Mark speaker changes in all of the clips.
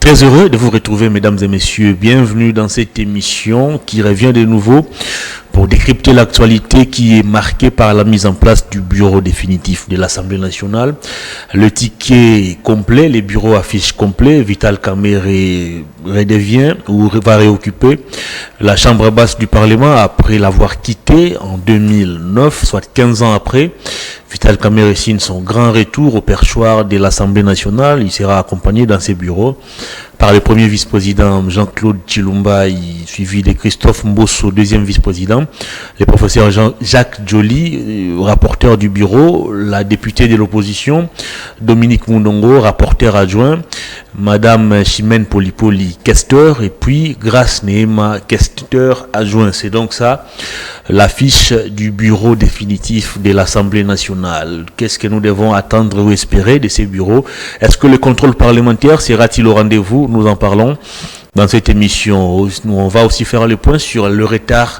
Speaker 1: Très heureux de vous retrouver, mesdames et messieurs. Bienvenue dans cette émission qui revient de nouveau pour décrypter l'actualité qui est marquée par la mise en place du bureau définitif de l'Assemblée nationale. Le ticket complet, les bureaux affichent complet. Vital Kamerhe redevient ou va réoccuper la chambre basse du Parlement après l'avoir quitté en 2009, soit 15 ans après. Vital Kamerhe signe son grand retour au perchoir de l'Assemblée nationale. Il sera accompagné dans ses bureaux par le premier vice-président Jean-Claude Tshilumba, suivi de Christophe Mbosso, deuxième vice-président, le professeur Jacques Joly, rapporteur du bureau, la députée de l'opposition Dominique Mundongo, rapporteur adjoint, Madame Chimène Polipoli, questeur, et puis Grace Nehema, questeur adjoint. C'est donc ça l'affiche du bureau définitif de l'Assemblée nationale. Qu'est-ce que nous devons attendre ou espérer de ces bureaux? Est-ce que le contrôle parlementaire sera-t-il au rendez-vous? Nous en parlons dans cette émission. On va aussi faire le point sur le retard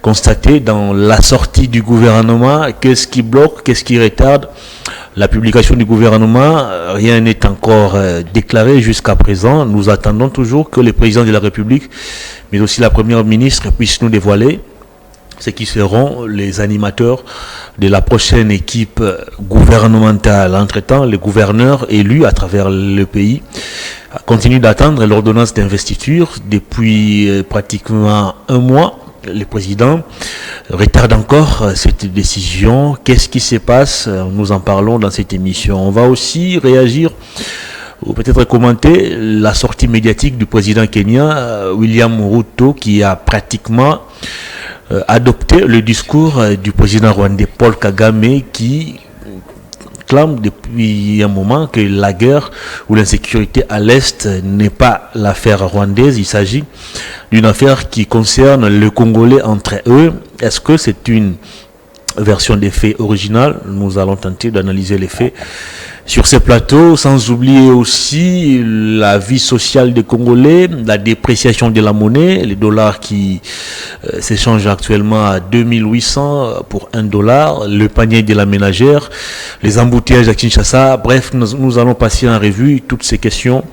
Speaker 1: constaté dans la sortie du gouvernement. Qu'est-ce qui bloque? Qu'est-ce qui retarde la publication du gouvernement? Rien n'est encore déclaré jusqu'à présent. Nous attendons toujours que le président de la République, mais aussi la première ministre, puissent nous dévoiler ce qui seront les animateurs de la prochaine équipe gouvernementale. Entre-temps, les gouverneurs élus à travers le pays continuent d'attendre l'ordonnance d'investiture depuis pratiquement un mois. Le président retarde encore cette décision. Qu'est-ce qui se passe? Nous en parlons dans cette émission. On va aussi réagir ou peut-être commenter la sortie médiatique du président kenyan William Ruto, qui a pratiquement adopté le discours du président rwandais Paul Kagame, qui clame depuis un moment que la guerre ou l'insécurité à l'Est n'est pas l'affaire rwandaise. Il s'agit d'une affaire qui concerne le Congolais entre eux. Est-ce que c'est une version des faits originale? Nous allons tenter d'analyser les faits sur ces plateaux, sans oublier aussi la vie sociale des Congolais, la dépréciation de la monnaie, les dollars qui s'échangent actuellement à 2800 pour $1, le panier de la ménagère, les embouteillages à Kinshasa. Bref, nous allons passer en revue toutes ces questions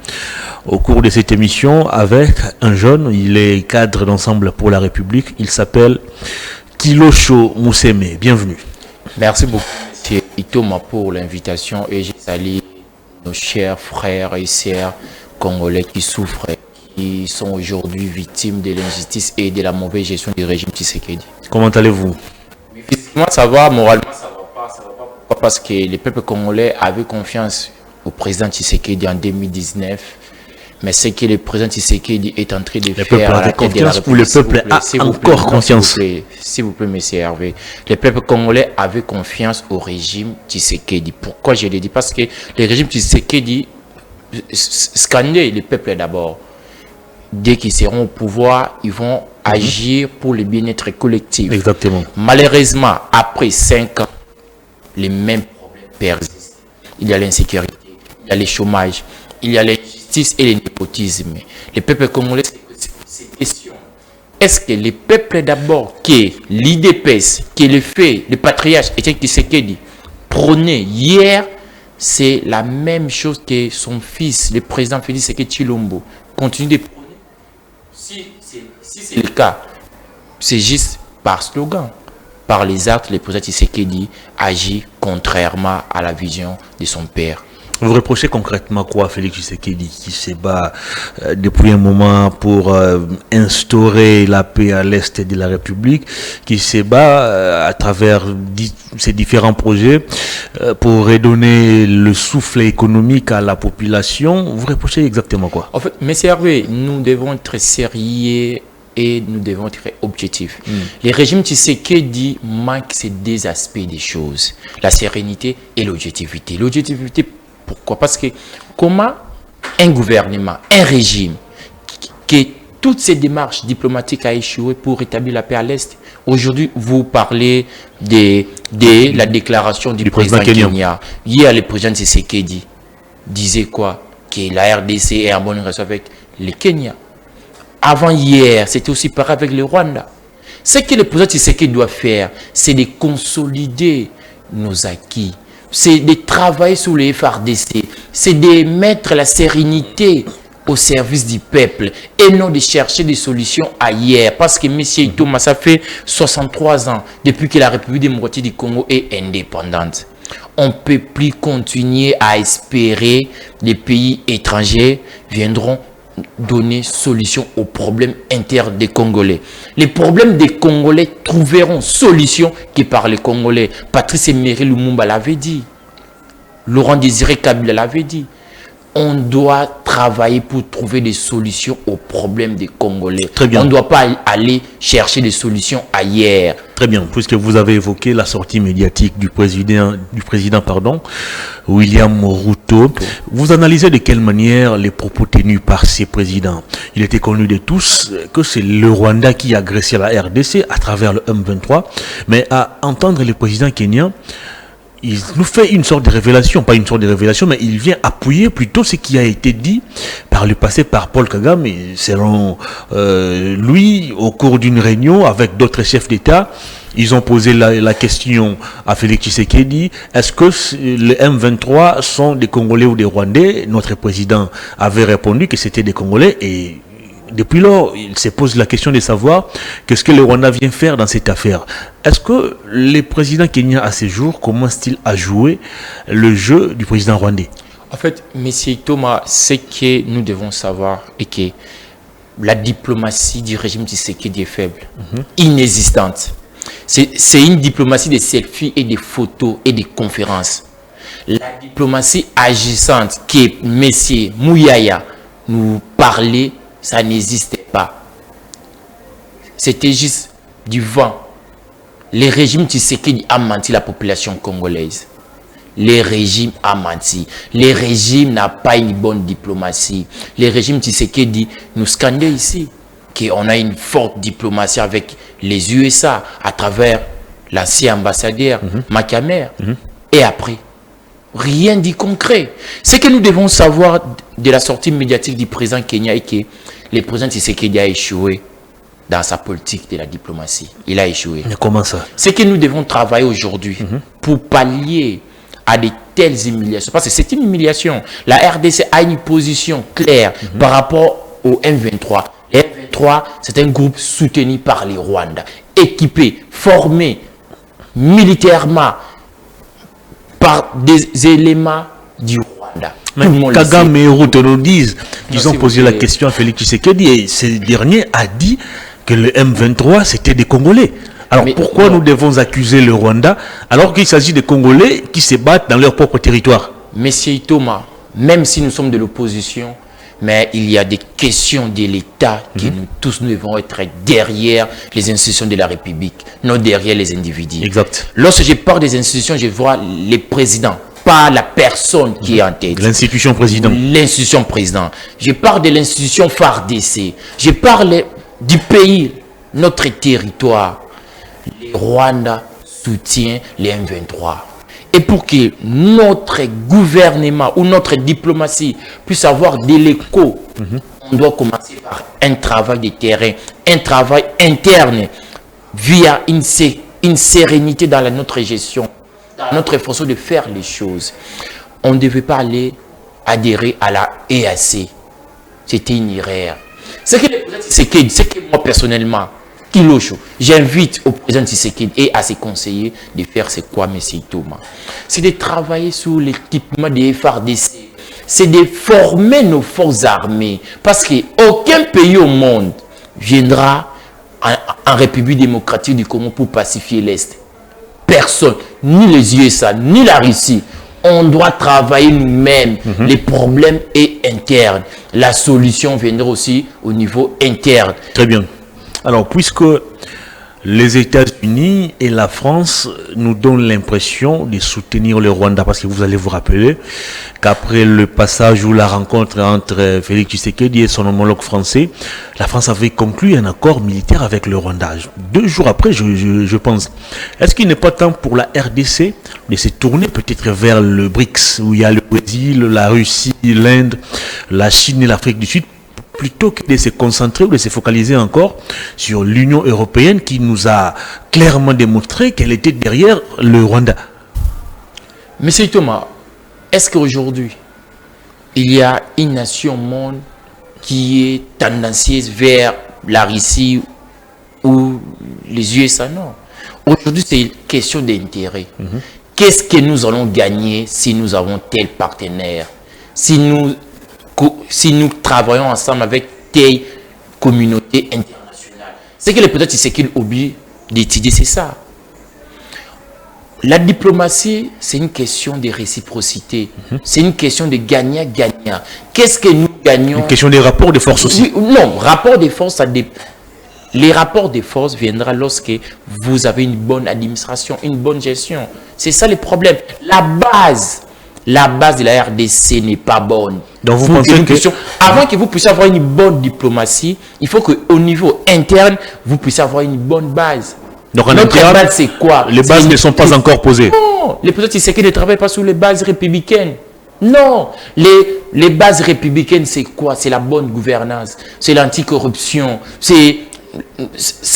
Speaker 1: au cours de cette émission avec un jeune. Il est cadre d'Ensemble pour la République. Il s'appelle Kilosho Mousseme. Bienvenue.
Speaker 2: Merci beaucoup, M. Itoma, pour l'invitation, et je salue nos chers frères et sœurs congolais qui souffrent, qui sont aujourd'hui victimes de l'injustice et de la mauvaise gestion du régime Tshisekedi.
Speaker 1: Comment allez-vous?
Speaker 2: Physiquement, ça va, moralement, ça va pas. Pourquoi? Parce que le peuple congolais avait confiance au président Tshisekedi en 2019. Mais ce que le président Tshisekedi est en train de faire à la tête de la République,
Speaker 1: le peuple a encore confiance.
Speaker 2: S'il vous plaît, M. Hervé. Le peuple congolais avait confiance au régime Tshisekedi. Pourquoi je le dis? Parce que le régime Tshisekedi scandait le peuple d'abord. Dès qu'ils seront au pouvoir, ils vont agir pour le bien-être collectif.
Speaker 1: Exactement.
Speaker 2: Malheureusement, après 5 ans, les mêmes problèmes persistent. Il y a l'insécurité, il y a le chômage, il y a l'injustice et le népotisme. Le peuple congolais, c'est question. Est-ce que le peuple d'abord, qui est l'IDPS, qui est le fait, le patriarche Etienne Tshisekedi prôné hier, c'est la même chose que son fils, le président Félix Tshisekedi Tshilombo, continue de prôner? Si c'est le cas, c'est juste par slogan. Par les actes, le président Tshisekedi agit contrairement à la vision de son père.
Speaker 1: Vous reprochez concrètement quoi à Félix Tshisekedi, qui se bat depuis un moment pour instaurer la paix à l'est de la République, qui se bat à travers ces différents projets pour redonner le souffle économique à la population? Vous reprochez exactement quoi?
Speaker 2: En fait, M. Hervé, nous devons être sérieux et nous devons être objectifs. Le régime Tshisekedi manque ces deux aspects des choses, la sérénité et l'objectivité. L'objectivité, pourquoi? Parce que comment un gouvernement, un régime, que toutes ces démarches diplomatiques a échoué pour rétablir la paix à l'Est? Aujourd'hui, vous parlez de la déclaration du président Kenya. Hier, le président Tshisekedi disait quoi? Que la RDC est en bonne relation avec le Kenya. Avant-hier, c'était aussi pareil avec le Rwanda. Ce que le président Tshisekedi doit faire, c'est de consolider nos acquis. C'est de travailler sur les FRDC. C'est de mettre la sérénité au service du peuple et non de chercher des solutions ailleurs. Parce que M. Thomas, ça fait 63 ans depuis que la République démocratique du Congo est indépendante. On ne peut plus continuer à espérer que les pays étrangers viendront donner solution aux problèmes internes des Congolais. Les problèmes des Congolais trouveront solution que par les Congolais. Patrice Emery Lumumba l'avait dit. Laurent Désiré Kabila l'avait dit. On doit travailler pour trouver des solutions aux problèmes des Congolais.
Speaker 1: Très bien.
Speaker 2: On ne doit pas aller chercher des solutions ailleurs.
Speaker 1: Très bien, puisque vous avez évoqué la sortie médiatique du président, William Ruto. Vous analysez de quelle manière les propos tenus par ces présidents. Il était connu de tous que c'est le Rwanda qui a agressé la RDC à travers le M23, mais à entendre le président kenyan, il nous fait une sorte de révélation, pas une sorte de révélation, mais il vient appuyer plutôt ce qui a été dit par le passé par Paul Kagame, selon lui, au cours d'une réunion avec d'autres chefs d'État. Ils ont posé la question à Félix Tshisekedi, est-ce que les M23 sont des Congolais ou des Rwandais? Notre président avait répondu que c'était des Congolais et depuis lors, il se pose la question de savoir qu'est-ce que le Rwanda vient faire dans cette affaire. Est-ce que le président kenyan à ce jour commence-t-il à jouer le jeu du président rwandais?
Speaker 2: En fait, M. Thomas, ce que nous devons savoir est que la diplomatie du régime Tshisekedi est faible, inexistante. C'est une diplomatie de selfies et de photos et de conférences. La diplomatie agissante que M. Mouyaya nous parlait, ça n'existait pas. C'était juste du vent. Le régime Tshisekedi a menti la population congolaise. Le régime a menti. Le régime n'a pas une bonne diplomatie. Le régime Tshisekedi nous scandait ici qu'on a une forte diplomatie avec les USA à travers l'ancien ambassadeur Makamer. Et après, rien de concret. Ce que nous devons savoir de la sortie médiatique du président Kenya est que le président Tshisekedi a échoué dans sa politique de la diplomatie. Il a échoué.
Speaker 1: Mais comment ça?
Speaker 2: C'est que nous devons travailler aujourd'hui pour pallier à de telles humiliations. Parce que c'est une humiliation. La RDC a une position claire par rapport au M23. Le M23, c'est un groupe soutenu par les Rwandais, équipé, formé militairement par des éléments du Rwanda.
Speaker 1: Mais Kagame et Ruto nous disent qu'ils ont posé la question à Félix Tshisekedi et ce dernier a dit que le M23 c'était des Congolais. Alors pourquoi nous devons accuser le Rwanda alors qu'il s'agit de Congolais qui se battent dans leur propre territoire?
Speaker 2: Monsieur Thomas, même si nous sommes de l'opposition, mais il y a des questions de l'État que nous tous nous devons être derrière les institutions de la République, non derrière les individus.
Speaker 1: Exact.
Speaker 2: Lorsque je parle des institutions, je vois les présidents, pas la personne qui est en tête.
Speaker 1: L'institution président.
Speaker 2: L'institution président. Je parle de l'institution FARDC. Je parle du pays, notre territoire. Le Rwanda soutient les M23. Et pour que notre gouvernement ou notre diplomatie puisse avoir de l'écho, on doit commencer par un travail de terrain, un travail interne, via une sérénité dans notre gestion, dans notre façon de faire les choses. On ne devait pas aller adhérer à la EAC. C'était une erreur. C'est que moi personnellement, Kilosho, j'invite au président Tshisekedi et à ses conseillers de faire c'est quoi, M. Thomas? C'est de travailler sur l'équipement des FARDC. C'est de former nos forces armées. Parce qu'aucun pays au monde viendra en République démocratique du Congo pour pacifier l'Est. Personne, ni les USA, ni la Russie. On doit travailler nous-mêmes. Les problèmes est interne. La solution viendra aussi au niveau interne.
Speaker 1: Très bien. Alors, puisque les États-Unis et la France nous donnent l'impression de soutenir le Rwanda, parce que vous allez vous rappeler qu'après le passage ou la rencontre entre Félix Tshisekedi et son homologue français, la France avait conclu un accord militaire avec le Rwanda. 2 jours après, je pense. Est-ce qu'il n'est pas temps pour la RDC de se tourner peut-être vers le BRICS, où il y a le Brésil, la Russie, l'Inde, la Chine et l'Afrique du Sud, plutôt que de se concentrer ou de se focaliser encore sur l'Union européenne qui nous a clairement démontré qu'elle était derrière le Rwanda?
Speaker 2: Monsieur Thomas, est-ce qu'aujourd'hui, il y a une nation au monde qui est tendancieuse vers la Russie ou les USA, non. Aujourd'hui, c'est une question d'intérêt. Qu'est-ce que nous allons gagner si nous avons tel partenaire, si nous travaillons ensemble avec telle communauté internationale? C'est que le président Tshisekedi oublie d'étudier, c'est ça. La diplomatie, c'est une question de réciprocité. C'est une question de gagnant-gagnant. Qu'est-ce que nous gagnons?
Speaker 1: Une question des rapports de force aussi.
Speaker 2: Oui, non, rapport de force, ça dépend. Les rapports de force viendront lorsque vous avez une bonne administration, une bonne gestion. C'est ça le problème. La base de la RDC n'est pas bonne.
Speaker 1: Donc vous pensez que...
Speaker 2: Avant que vous puissiez avoir une bonne diplomatie, il faut qu'au niveau interne, vous puissiez avoir une bonne base.
Speaker 1: Donc en
Speaker 2: notre
Speaker 1: interne,
Speaker 2: base, c'est quoi?
Speaker 1: Les bases ne sont pas encore posées.
Speaker 2: Non, les présidents Tshisekedi ne travaillent pas sur les bases républicaines. Non, les bases républicaines, c'est quoi? C'est la bonne gouvernance, c'est l'anticorruption, c'est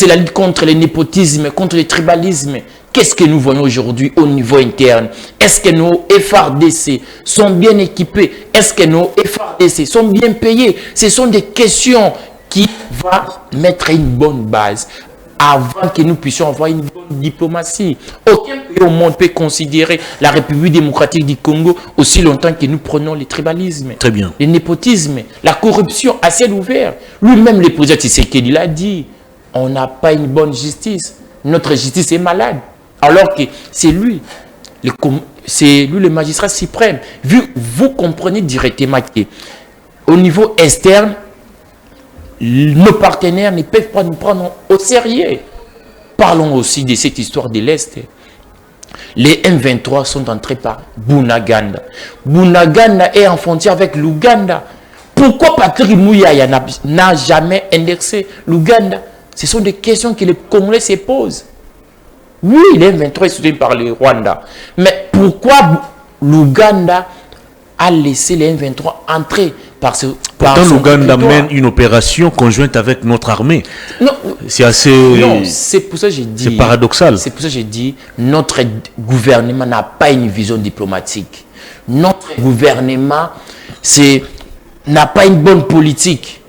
Speaker 2: la lutte contre le népotisme, contre le tribalisme. Qu'est-ce que nous voyons aujourd'hui au niveau interne? Est-ce que nos FRDC sont bien équipés? Est-ce que nos FRDC sont bien payés? Ce sont des questions qui vont mettre une bonne base avant que nous puissions avoir une bonne diplomatie. Aucun pays au monde peut considérer la République démocratique du Congo aussi longtemps que nous prenons le tribalisme,
Speaker 1: Très bien.
Speaker 2: le népotisme, la corruption à ciel ouvert. Lui-même, le président Tshisekedi l'a dit, on n'a pas une bonne justice. Notre justice est malade. Alors que c'est lui le magistrat suprême. Vous comprenez directement qu'au niveau externe, nos partenaires ne peuvent pas nous prendre au sérieux. Parlons aussi de cette histoire de l'Est. Les M23 sont entrés par Bunagana. Bunagana est en frontière avec l'Ouganda. Pourquoi Patrick Mouyaya n'a jamais indexé l'Ouganda? Ce sont des questions que les Congolais se posent. Oui, les M23 est soutenu par le Rwanda. Mais pourquoi l'Ouganda a laissé les M23 entrer
Speaker 1: Pourtant, l'Ouganda mène une opération conjointe avec notre armée.
Speaker 2: Non,
Speaker 1: c'est assez...
Speaker 2: Non, c'est pour ça que j'ai dit...
Speaker 1: C'est paradoxal.
Speaker 2: C'est pour ça que j'ai dit, notre gouvernement n'a pas une vision diplomatique. Notre gouvernement n'a pas une bonne politique,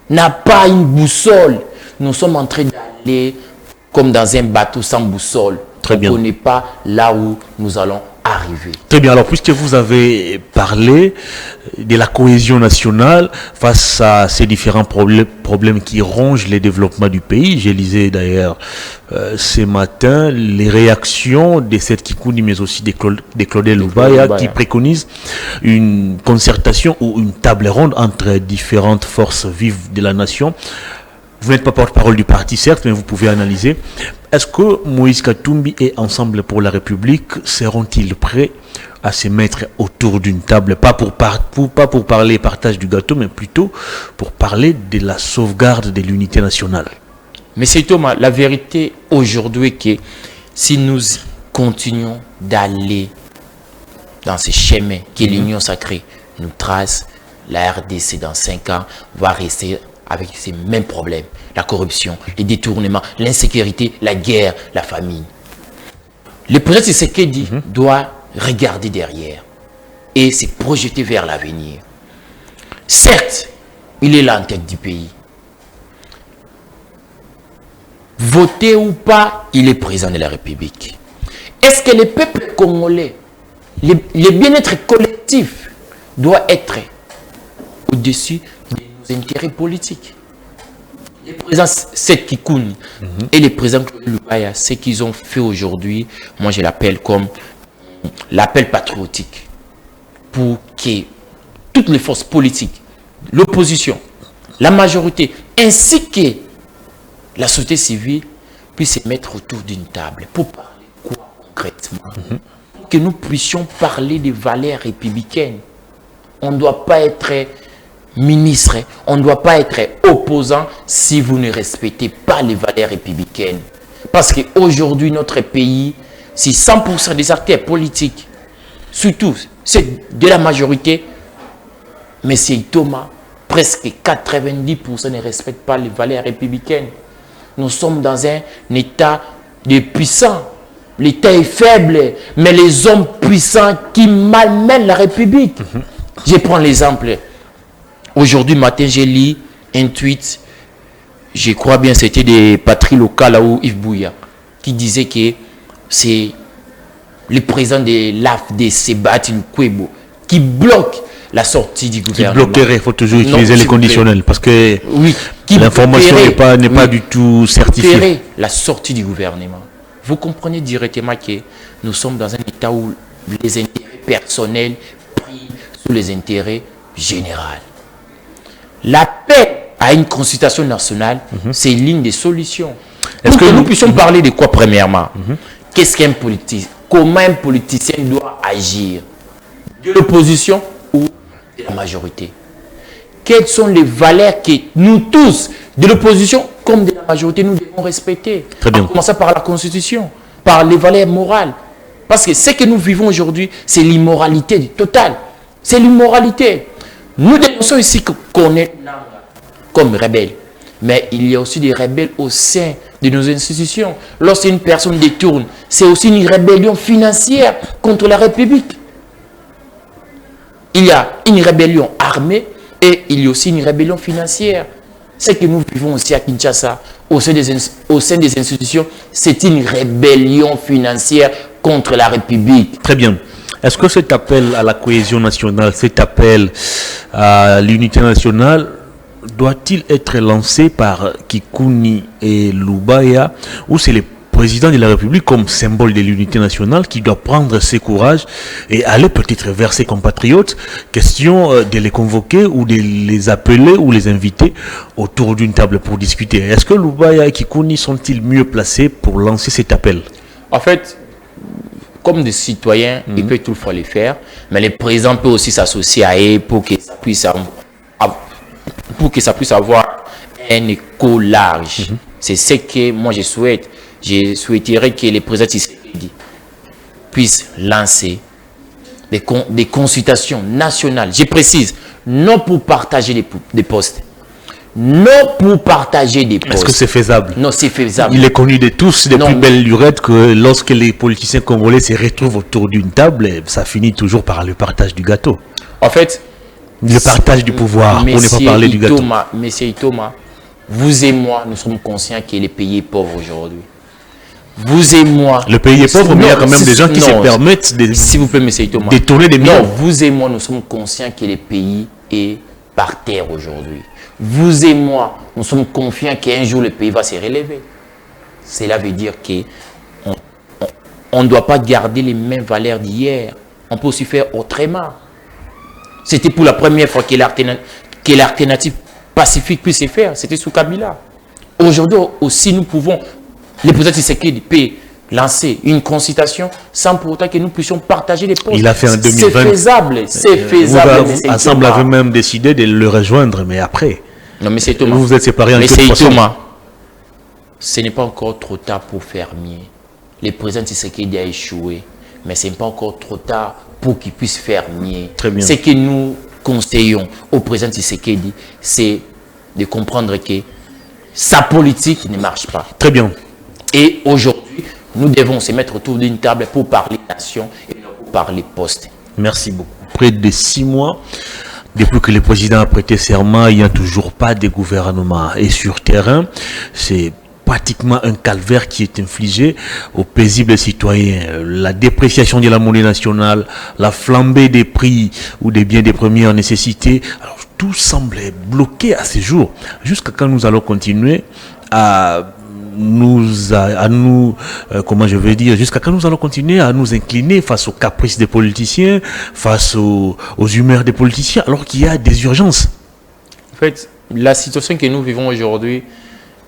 Speaker 2: n'a pas une boussole. Nous sommes en train d'aller comme dans un bateau sans boussole.
Speaker 1: Très bien.
Speaker 2: On ne connaît pas là où nous allons arriver.
Speaker 1: Très bien. Alors, puisque vous avez parlé de la cohésion nationale face à ces différents problèmes qui rongent les développements du pays, j'ai lisé d'ailleurs ce matin les réactions de cette Kikouni, mais aussi des Claudel Loubaya, qui préconisent une concertation ou une table ronde entre différentes forces vives de la nation. Vous n'êtes pas porte-parole du parti, certes, mais vous pouvez analyser. Est-ce que Moïse Katumbi et Ensemble pour la République seront-ils prêts à se mettre autour d'une table, pas pour parler partage du gâteau, mais plutôt pour parler de la sauvegarde de l'unité nationale?
Speaker 2: Mais c'est Thomas, la vérité aujourd'hui est que si nous continuons d'aller dans ces chemins que l'Union sacrée nous trace, la RDC dans 5 ans va rester avec ces mêmes problèmes, la corruption, les détournements, l'insécurité, la guerre, la famine. Le président Tshisekedi doit regarder derrière et se projeter vers l'avenir. Certes, il est là en tête du pays. Voter ou pas, il est président de la République. Est-ce que le peuple congolais, le bien-être collectif doit être au-dessus des intérêts politiques? Les présidents Seth Kikouni et les présidents Lubaya, ce qu'ils ont fait aujourd'hui, moi je l'appelle comme l'appel patriotique pour que toutes les forces politiques, l'opposition, la majorité, ainsi que la société civile puissent se mettre autour d'une table pour parler quoi concrètement? Pour que nous puissions parler des valeurs républicaines. On ne doit pas être ministre, on ne doit pas être opposant si vous ne respectez pas les valeurs républicaines. Parce qu'aujourd'hui, notre pays, si 100% des acteurs politiques, surtout c'est de la majorité, mais c'est Thomas, presque 90% ne respectent pas les valeurs républicaines. Nous sommes dans un état de puissant. L'état est faible, mais les hommes puissants qui malmènent la République. Je prends l'exemple Aujourd'hui matin, j'ai lu un tweet, je crois bien c'était des patries locales là où Yves Bouya, qui disait que c'est le président de l'AFD, Sébastien Kwebo, qui bloque la sortie du gouvernement.
Speaker 1: Qui bloquerait, il faut toujours utiliser les conditionnels, parce que
Speaker 2: oui,
Speaker 1: l'information n'est pas du tout certifiée.
Speaker 2: La sortie du gouvernement. Vous comprenez directement que nous sommes dans un état où les intérêts personnels prient sous les intérêts généraux. L'appel à une consultation nationale, c'est l'une des solutions. Est-ce que nous puissions parler de quoi premièrement? Qu'est-ce qu'un politicien? Comment un politicien doit agir? De l'opposition ou de la majorité? Quelles sont les valeurs que nous tous, de l'opposition comme de la majorité, nous devons respecter?
Speaker 1: Très bien.
Speaker 2: En commençant par la Constitution, par les valeurs morales. Parce que ce que nous vivons aujourd'hui, c'est l'immoralité totale. C'est l'immoralité. Nous dénonçons ici qu'on est comme rebelles. Mais il y a aussi des rebelles au sein de nos institutions. Lorsqu'une personne détourne, c'est aussi une rébellion financière contre la République. Il y a une rébellion armée et il y a aussi une rébellion financière. Ce que nous vivons aussi à Kinshasa, au sein des institutions, c'est une rébellion financière contre la République.
Speaker 1: Très bien. Est-ce que cet appel à la cohésion nationale, cet appel à l'unité nationale, doit-il être lancé par Kikouni et Lubaya, ou c'est le président de la République comme symbole de l'unité nationale qui doit prendre ses courages et aller peut-être vers ses compatriotes, question de les convoquer ou de les appeler ou les inviter autour d'une table pour discuter? Est-ce que Lubaya et Kikouni sont-ils mieux placés pour lancer cet appel?
Speaker 2: En fait, comme des citoyens, ils peuvent toutefois le faire, mais le président peut aussi s'associer à eux pour que ça puisse avoir un écho large. C'est ce que moi je souhaite. Je souhaiterais que les présidents Tshisekedi puissent lancer des consultations nationales. Je précise, non pour partager des postes. Non pour partager des postes.
Speaker 1: Est-ce que c'est faisable?
Speaker 2: Non, c'est faisable.
Speaker 1: Il est connu de tous, des plus belles lurettes, que lorsque les politiciens congolais se retrouvent autour d'une table, ça finit toujours par le partage du gâteau.
Speaker 2: En fait,
Speaker 1: le partage du pouvoir, pour ne pas parler du gâteau.
Speaker 2: Monsieur Itoma, vous et moi, nous sommes conscients que le pays est pauvre aujourd'hui. Vous et moi...
Speaker 1: Le pays est pauvre, mais il y a quand même des gens qui se permettent de,
Speaker 2: s'il vous plaît, monsieur Itoma,
Speaker 1: détourner des millions.
Speaker 2: Non, vous et moi, nous sommes conscients que le pays est par terre aujourd'hui. Vous et moi, nous sommes confiants qu'un jour le pays va se relever. Cela veut dire qu'on ne doit pas garder les mêmes valeurs d'hier. On peut aussi faire autrement. C'était pour la première fois que l'alternative pacifique puisse se faire. C'était sous Kabila. Aujourd'hui aussi, nous pouvons, les présidents Tshisekedi peut lancer une consultation sans pour autant que nous puissions partager les postes.
Speaker 1: Il a fait en 2020.
Speaker 2: C'est faisable. C'est faisable.
Speaker 1: Ensemble avait même décidé de le rejoindre, mais après.
Speaker 2: Non, mais c'est Thomas.
Speaker 1: Vous vous êtes séparés en
Speaker 2: mais
Speaker 1: quelque façon.
Speaker 2: Thomas. Ce n'est pas encore trop tard pour faire mieux. Le président Tshisekedi a échoué, mais ce n'est pas encore trop tard pour qu'il puisse faire mieux.
Speaker 1: Très bien.
Speaker 2: Ce que nous conseillons au président Tshisekedi, c'est de comprendre que sa politique ne marche pas.
Speaker 1: Très bien.
Speaker 2: Et aujourd'hui, nous devons se mettre autour d'une table pour parler nation et non pour parler poste.
Speaker 1: Merci beaucoup. Près de 6 mois, depuis que le président a prêté serment, il n'y a toujours pas de gouvernement. Et sur terrain, c'est pratiquement un calvaire qui est infligé aux paisibles citoyens. La dépréciation de la monnaie nationale, la flambée des prix ou des biens de première nécessité. Alors, tout semble bloqué à ce jour. Jusqu'à quand nous allons continuer à comment je vais dire, jusqu'à quand nous allons continuer à nous incliner face aux caprices des politiciens, face aux humeurs des politiciens, alors qu'il y a des urgences?
Speaker 2: En fait, la situation que nous vivons aujourd'hui,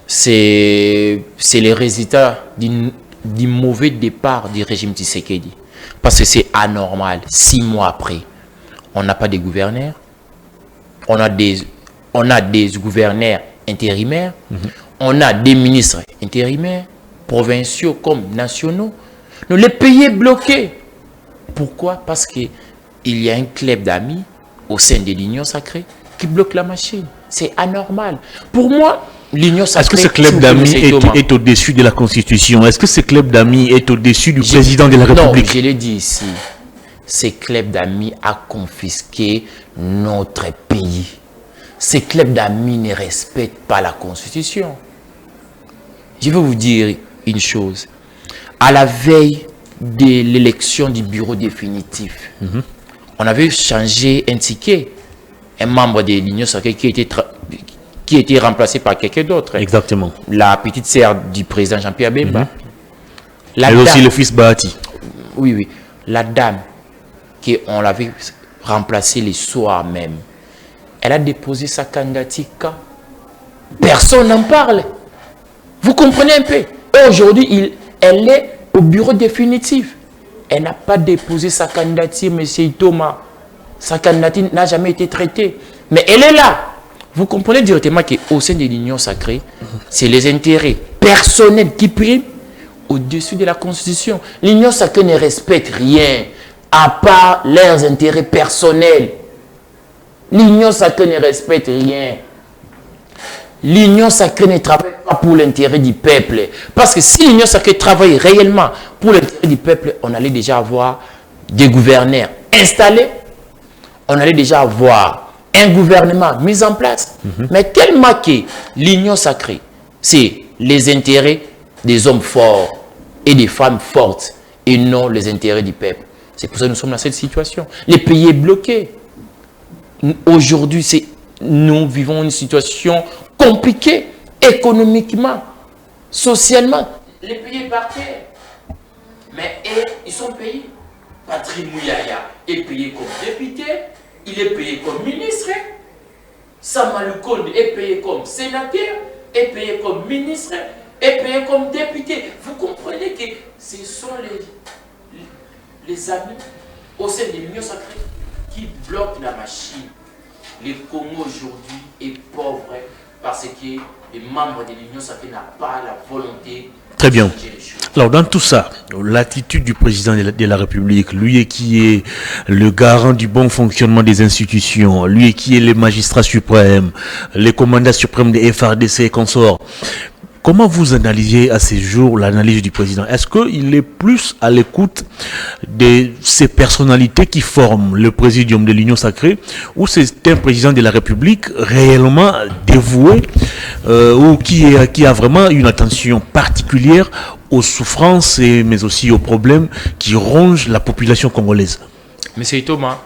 Speaker 2: c'est les résultats du mauvais départ du régime Tshisekedi. Parce que c'est anormal. 6 mois après, on n'a pas de gouverneurs. On a des gouverneurs intérimaires. On a des ministres intérimaires, provinciaux comme nationaux. Nous, le pays est bloqué. Pourquoi? Parce qu'il y a un club d'amis au sein de l'Union sacrée qui bloque la machine. C'est anormal. Pour moi, l'Union sacrée...
Speaker 1: Est-ce que ce club d'amis est au-dessus de la Constitution? Est-ce que ce club d'amis est au-dessus du président de la République?
Speaker 2: Non, je l'ai dit ici. Ce club d'amis a confisqué notre pays. ces clubs d'amis ne respectent pas la Constitution. Je vais vous dire une chose. À la veille de l'élection du bureau définitif, on avait changé un ticket, un membre de l'Union sacrée qui était remplacé par quelqu'un d'autre.
Speaker 1: Exactement.
Speaker 2: La petite sœur du président Jean-Pierre Bemba.
Speaker 1: Et aussi le fils Bahati.
Speaker 2: Oui, oui. La dame, qu'on l'avait remplacée le soir même, elle a déposé sa candidature. Personne n'en parle. Vous comprenez un peu? Aujourd'hui, elle est au bureau définitif. Elle n'a pas déposé sa candidature, M. Thomas. Sa candidature n'a jamais été traitée. Mais elle est là. Vous comprenez directement qu'au sein de l'Union sacrée, c'est les intérêts personnels qui priment au-dessus de la Constitution. L'Union sacrée ne respecte rien à part leurs intérêts personnels. L'Union sacrée ne respecte rien. L'Union sacrée ne travaille pas pour l'intérêt du peuple. Parce que si l'Union sacrée travaille réellement pour l'intérêt du peuple, on allait déjà avoir des gouverneurs installés. On allait déjà avoir un gouvernement mis en place. Mais tellement que l'Union sacrée, c'est les intérêts des hommes forts et des femmes fortes et non les intérêts du peuple. C'est pour ça que nous sommes dans cette situation. Le pays est bloqué. Aujourd'hui, nous vivons une situation compliquée économiquement, socialement. Le pays est par terre. Mais ils sont payés. Patrick Mouyaya est payé comme député, il est payé comme ministre. Samuel Konde est payé comme sénateur, est payé comme ministre, est payé comme député. Vous comprenez que ce sont les amis au sein de l'Union sacrée qui bloquent la machine. Le Congo aujourd'hui est pauvre parce que les membres de l'Union sacrée n'ont pas la volonté.
Speaker 1: Très bien. Alors, dans tout ça, l'attitude du président de la République, lui qui est le garant du bon fonctionnement des institutions, lui qui est le magistrat suprême, le commandant suprême des FARDC et consorts, comment vous analysez à ces jours l'analyse du président? Est-ce qu'il est plus à l'écoute de ces personnalités qui forment le présidium de l'Union sacrée, ou c'est un président de la République réellement dévoué ou qui a vraiment une attention particulière aux souffrances mais aussi aux problèmes qui rongent la population congolaise?
Speaker 2: Monsieur Thomas,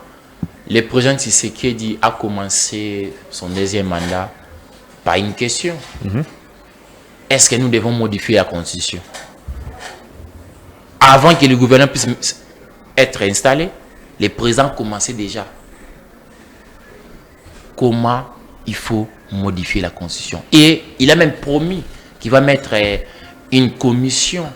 Speaker 2: le président Tshisekedi a commencé son deuxième mandat par une question. Est-ce que nous devons modifier la Constitution? Avant que le gouvernement puisse être installé, le président commençait déjà. Comment il faut modifier la Constitution? Et il a même promis qu'il va mettre une commission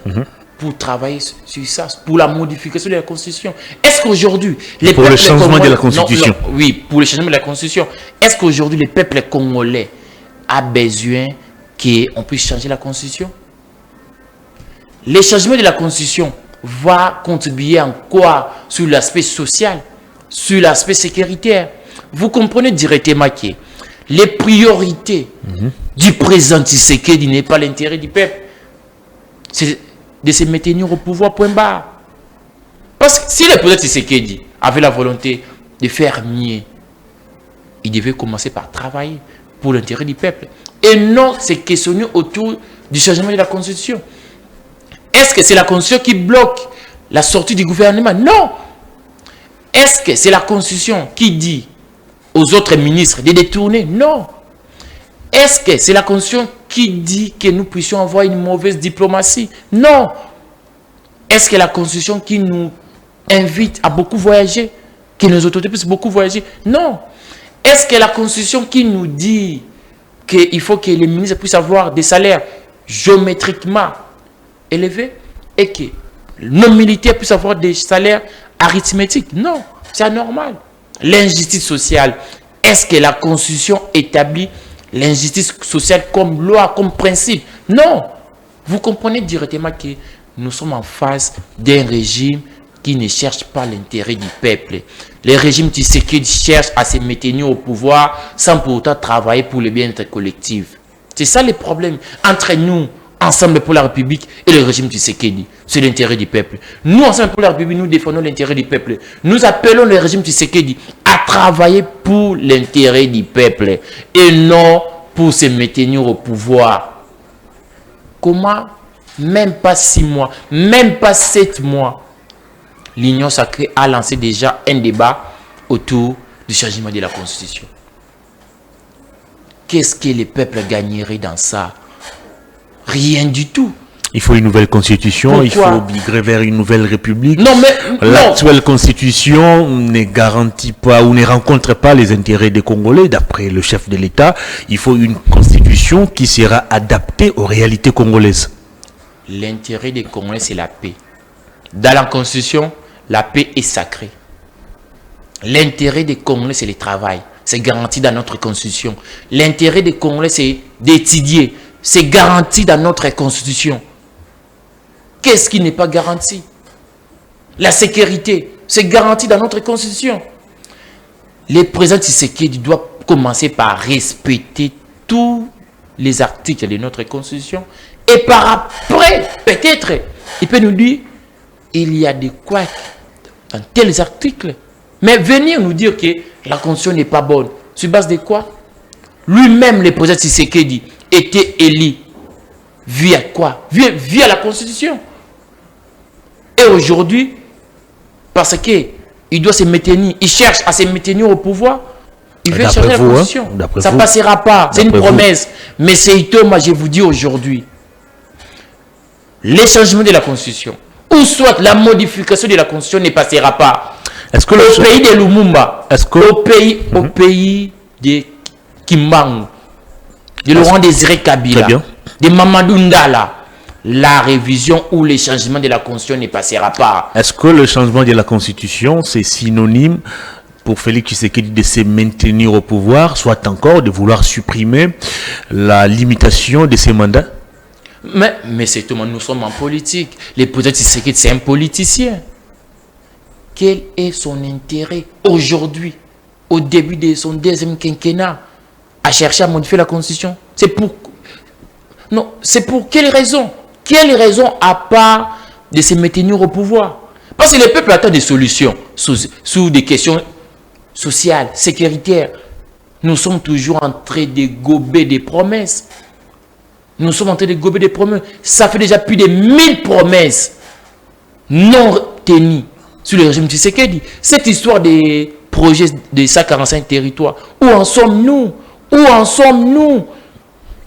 Speaker 2: pour travailler sur ça, pour la modification de la Constitution. Est-ce qu'aujourd'hui...
Speaker 1: Pour le changement de la Constitution.
Speaker 2: Oui, pour le changement de la Constitution. Est-ce qu'aujourd'hui, le peuple congolais a besoin qu'on puisse changer la Constitution? Le changement de la Constitution va contribuer en quoi sur l'aspect social, sur l'aspect sécuritaire. Vous comprenez directement que les priorités du président Tshisekedi n'est pas l'intérêt du peuple. C'est de se maintenir au pouvoir, point barre. Parce que si le président Tshisekedi avait la volonté de faire mieux, il devait commencer par travailler pour l'intérêt du peuple. Et non se questionner autour du changement de la Constitution. Est-ce que c'est la Constitution qui bloque la sortie du gouvernement? Non. Est-ce que c'est la Constitution qui dit aux autres ministres de détourner? Non. Est-ce que c'est la Constitution qui dit que nous puissions avoir une mauvaise diplomatie? Non. Est-ce que la Constitution qui nous invite à beaucoup voyager, que nos autorités puissent beaucoup voyager? Non. Est-ce que la Constitution qui nous dit qu'il faut que les ministres puissent avoir des salaires géométriquement élevés et que nos militaires puissent avoir des salaires arithmétiques? Non, c'est anormal. L'injustice sociale, est-ce que la Constitution établit l'injustice sociale comme loi, comme principe? Non. Vous comprenez directement que nous sommes en face d'un régime qui ne cherche pas l'intérêt du peuple. Le régime Tshisekedi cherche à se maintenir au pouvoir sans pour autant travailler pour le bien-être collectif. C'est ça le problème entre nous, Ensemble pour la République, et le régime Tshisekedi. C'est l'intérêt du peuple. Nous, Ensemble pour la République, nous défendons l'intérêt du peuple. Nous appelons le régime Tshisekedi à travailler pour l'intérêt du peuple et non pour se maintenir au pouvoir. Comment? Même pas 6 mois, même pas 7 mois, l'Union sacrée a lancé déjà un débat autour du changement de la Constitution. Qu'est-ce que le peuple gagnerait dans ça? Rien du tout.
Speaker 1: Il faut une nouvelle constitution,
Speaker 2: Pourquoi?
Speaker 1: il faut migrer vers une nouvelle république.
Speaker 2: Non, mais
Speaker 1: l'actuelle constitution ne garantit pas ou ne rencontre pas les intérêts des Congolais. D'après le chef de l'État, il faut une constitution qui sera adaptée aux réalités congolaises.
Speaker 2: L'intérêt des Congolais, c'est la paix. Dans la constitution, la paix est sacrée. L'intérêt des Congolais, c'est le travail. C'est garanti dans notre constitution. L'intérêt des Congolais, c'est d'étudier. C'est garanti dans notre constitution. Qu'est-ce qui n'est pas garanti? La sécurité, c'est garanti dans notre constitution. Le président Tshisekedi doit commencer par respecter tous les articles de notre constitution. Et par après, peut-être, il peut nous dire, il y a des couacs dans tels articles. Mais venir nous dire que la constitution n'est pas bonne, sur base de quoi? Lui-même, le président Tshisekedi, était élu via quoi? Via la constitution. Et aujourd'hui, parce qu'il doit se maintenir, il cherche à se maintenir au pouvoir, il veut changer la constitution. Ça ne passera pas, c'est une promesse. Mais c'est Itoma, je vous dis aujourd'hui, les changements de la constitution, ou soit la modification de la constitution ne passera pas. Est-ce que au pays de Lumumba, au pays de Kimbangu, de Laurent Désiré Kabila, de Mamadou Ndala, la révision ou les changements de la Constitution ne passera pas.
Speaker 1: Est-ce que le changement de la Constitution, c'est synonyme pour Félix Tshisekedi de se maintenir au pouvoir, soit encore de vouloir supprimer la limitation de ses mandats?
Speaker 2: Mais c'est tout, nous sommes en politique. Le président Tshisekedi, c'est un politicien. Quel est son intérêt aujourd'hui, au début de son deuxième quinquennat, à chercher à modifier la Constitution? C'est pour... Non, c'est pour quelle raison? Quelle raison à part de se maintenir au pouvoir? Parce que le peuple attend des solutions sous des questions sociales, sécuritaires. Nous sommes toujours en train de gober des promesses. Nous sommes en train de gober des promesses. Ça fait déjà plus de 1000 promesses non tenues sous le régime Tshisekedi. Cette histoire des projets de 145 territoires, où en sommes-nous? Où en sommes-nous?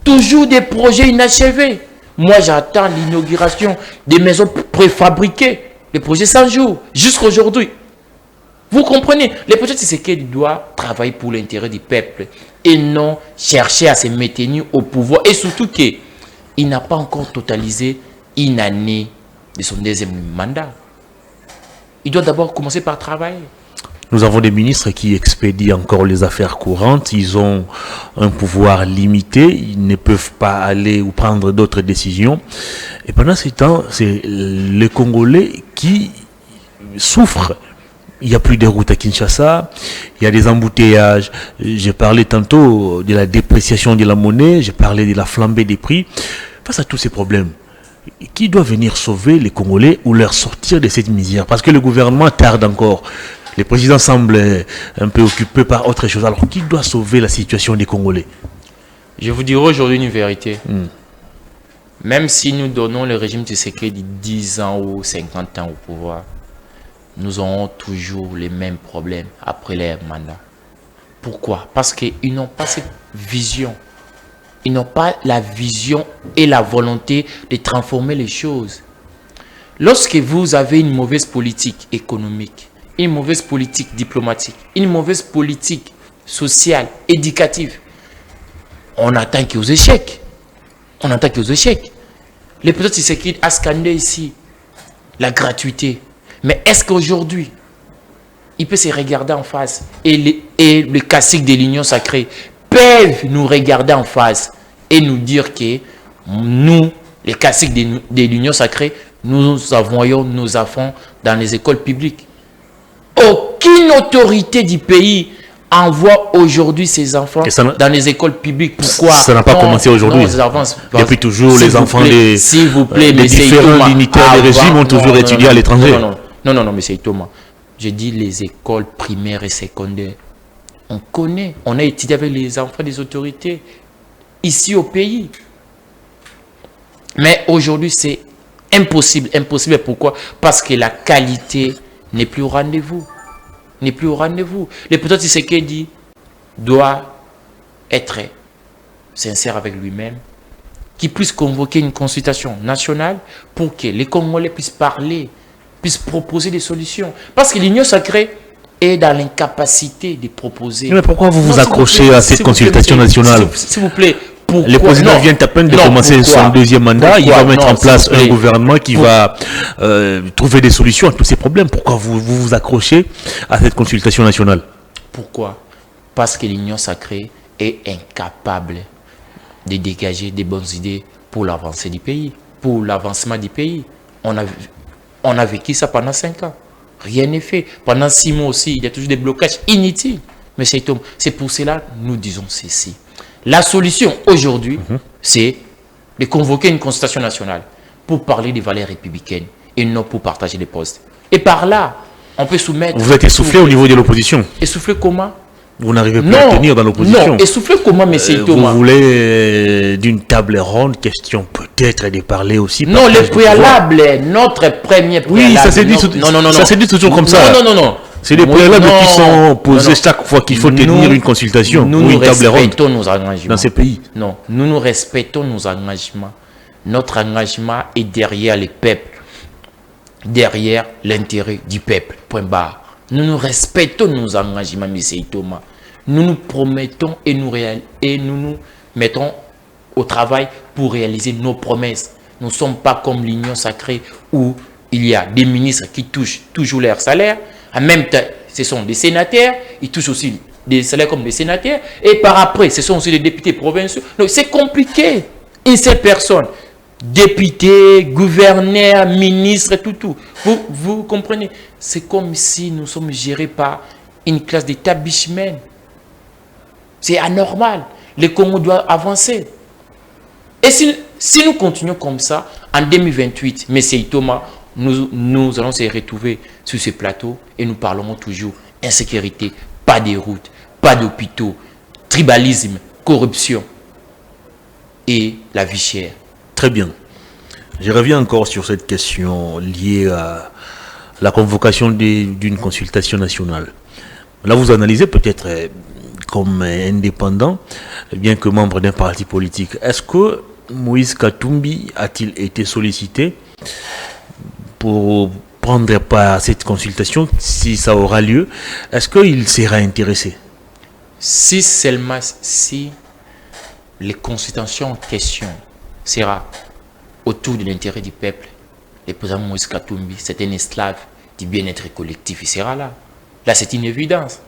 Speaker 2: Toujours des projets inachevés. Moi, j'attends l'inauguration des maisons préfabriquées, les projets 100 jours, jusqu'à aujourd'hui. Vous comprenez? Le projet Tshisekedi doit travailler pour l'intérêt du peuple et non chercher à se maintenir au pouvoir. Et surtout qu'il n'a pas encore totalisé une année de son deuxième mandat. Il doit d'abord commencer par travailler.
Speaker 1: Nous avons des ministres qui expédient encore les affaires courantes. Ils ont un pouvoir limité. Ils ne peuvent pas aller ou prendre d'autres décisions. Et pendant ce temps, c'est les Congolais qui souffrent. Il n'y a plus de routes à Kinshasa. Il y a des embouteillages. J'ai parlé tantôt de la dépréciation de la monnaie. J'ai parlé de la flambée des prix. Face à tous ces problèmes, qui doit venir sauver les Congolais ou leur sortir de cette misère? Parce que le gouvernement tarde encore. Le président semble un peu occupé par autre chose. Alors, qui doit sauver la situation des Congolais?
Speaker 2: Je vous dirai aujourd'hui une vérité. Même si nous donnons le régime de Tshisekedi 10 ans ou 50 ans au pouvoir, nous aurons toujours les mêmes problèmes après leur mandat. Pourquoi? Parce qu'ils n'ont pas cette vision. Ils n'ont pas la vision et la volonté de transformer les choses. Lorsque vous avez une mauvaise politique économique, une mauvaise politique diplomatique, une mauvaise politique sociale, éducative, on attend qu'ils aux échecs. On attend qu'ils aux échecs. Le président Tshisekedi a scandé ici la gratuité. Mais est-ce qu'aujourd'hui, il peut se regarder en face et les caciques de l'Union sacrée peuvent nous regarder en face et nous dire que nous, les caciques de l'Union sacrée, nous envoyons nos enfants dans les écoles publiques? Aucune autorité du pays envoie aujourd'hui ses enfants dans les écoles publiques. Pourquoi?
Speaker 1: Ça n'a pas commencé aujourd'hui. Depuis toujours, les enfants des différents dignitaires des régimes ont toujours étudié à l'étranger.
Speaker 2: Non, mais c'est Thomas. Je dis les écoles primaires et secondaires. On connaît, on a étudié avec les enfants des autorités ici au pays. Mais aujourd'hui, c'est impossible. Impossible, pourquoi? Parce que la qualité n'est plus au rendez-vous. N'est plus au rendez-vous. Le président Tshisekedi doit être sincère avec lui-même, qu'il puisse convoquer une consultation nationale pour que les Congolais puissent parler, puissent proposer des solutions. Parce que l'Union sacrée est dans l'incapacité de proposer.
Speaker 1: Mais pourquoi vous vous accrochez à cette consultation nationale?
Speaker 2: S'il vous plaît. Pourquoi?
Speaker 1: Le président vient à peine de commencer son deuxième mandat. Il va mettre en place un gouvernement qui va trouver des solutions à tous ces problèmes. Pourquoi vous accrochez à cette consultation nationale? Pourquoi?
Speaker 2: Parce que l'Union sacrée est incapable de dégager des bonnes idées pour l'avancée du pays, pour l'avancement du pays. On a vécu ça pendant 5 ans. Rien n'est fait. Pendant 6 mois aussi, il y a toujours des blocages inutiles. Mais c'est pour cela que nous disons ceci. La solution aujourd'hui, c'est de convoquer une consultation nationale pour parler des valeurs républicaines et non pour partager les postes. Et par là, on peut soumettre...
Speaker 1: Vous êtes essoufflé au niveau de l'opposition.
Speaker 2: Essoufflé comment?
Speaker 1: Vous n'arrivez plus à tenir dans l'opposition.
Speaker 2: Non, essoufflé comment, M. Thomas?
Speaker 1: Vous voulez d'une table ronde, question peut-être de parler aussi.
Speaker 2: Non, le préalable, notre premier préalable.
Speaker 1: Oui, ça s'est dit, ça s'est dit toujours comme ça.
Speaker 2: Non.
Speaker 1: C'est des préalables qui sont posés chaque fois qu'il faut tenir une consultation ou une table ronde
Speaker 2: nos engagements
Speaker 1: dans ces pays.
Speaker 2: Non, nous respectons nos engagements. Notre engagement est derrière les peuples, derrière l'intérêt du peuple. Point barre. Nous respectons nos engagements, M. Thomas. Nous nous promettons et nous nous mettons au travail pour réaliser nos promesses. Nous ne sommes pas comme l'Union sacrée où il y a des ministres qui touchent toujours leur salaire. En même temps, ce sont des sénateurs, ils touchent aussi des salaires comme des sénateurs. Et par après, ce sont aussi des députés provinciaux. Donc c'est compliqué. Une seule personne, député, gouverneur, ministre, tout. Vous comprenez? C'est comme si nous sommes gérés par une classe d'établissement. C'est anormal. Le Congo doit avancer. Et si nous continuons comme ça, en 2028, M. Thomas, nous allons se retrouver sur ce plateau et nous parlerons toujours insécurité, pas de routes, pas d'hôpitaux, tribalisme, corruption et la vie chère.
Speaker 1: Très bien. Je reviens encore sur cette question liée à la convocation d'une consultation nationale. Là, vous analysez peut-être comme indépendant, bien que membre d'un parti politique. Est-ce que Moïse Katumbi a-t-il été sollicité pour prendre part à cette consultation, si ça aura lieu? Est-ce qu'il sera intéressé?
Speaker 2: Si seulement si les consultations en question sera autour de l'intérêt du peuple, le président Moïse Katumbi, c'est un esclave du bien-être collectif, il sera là. Là, c'est une évidence.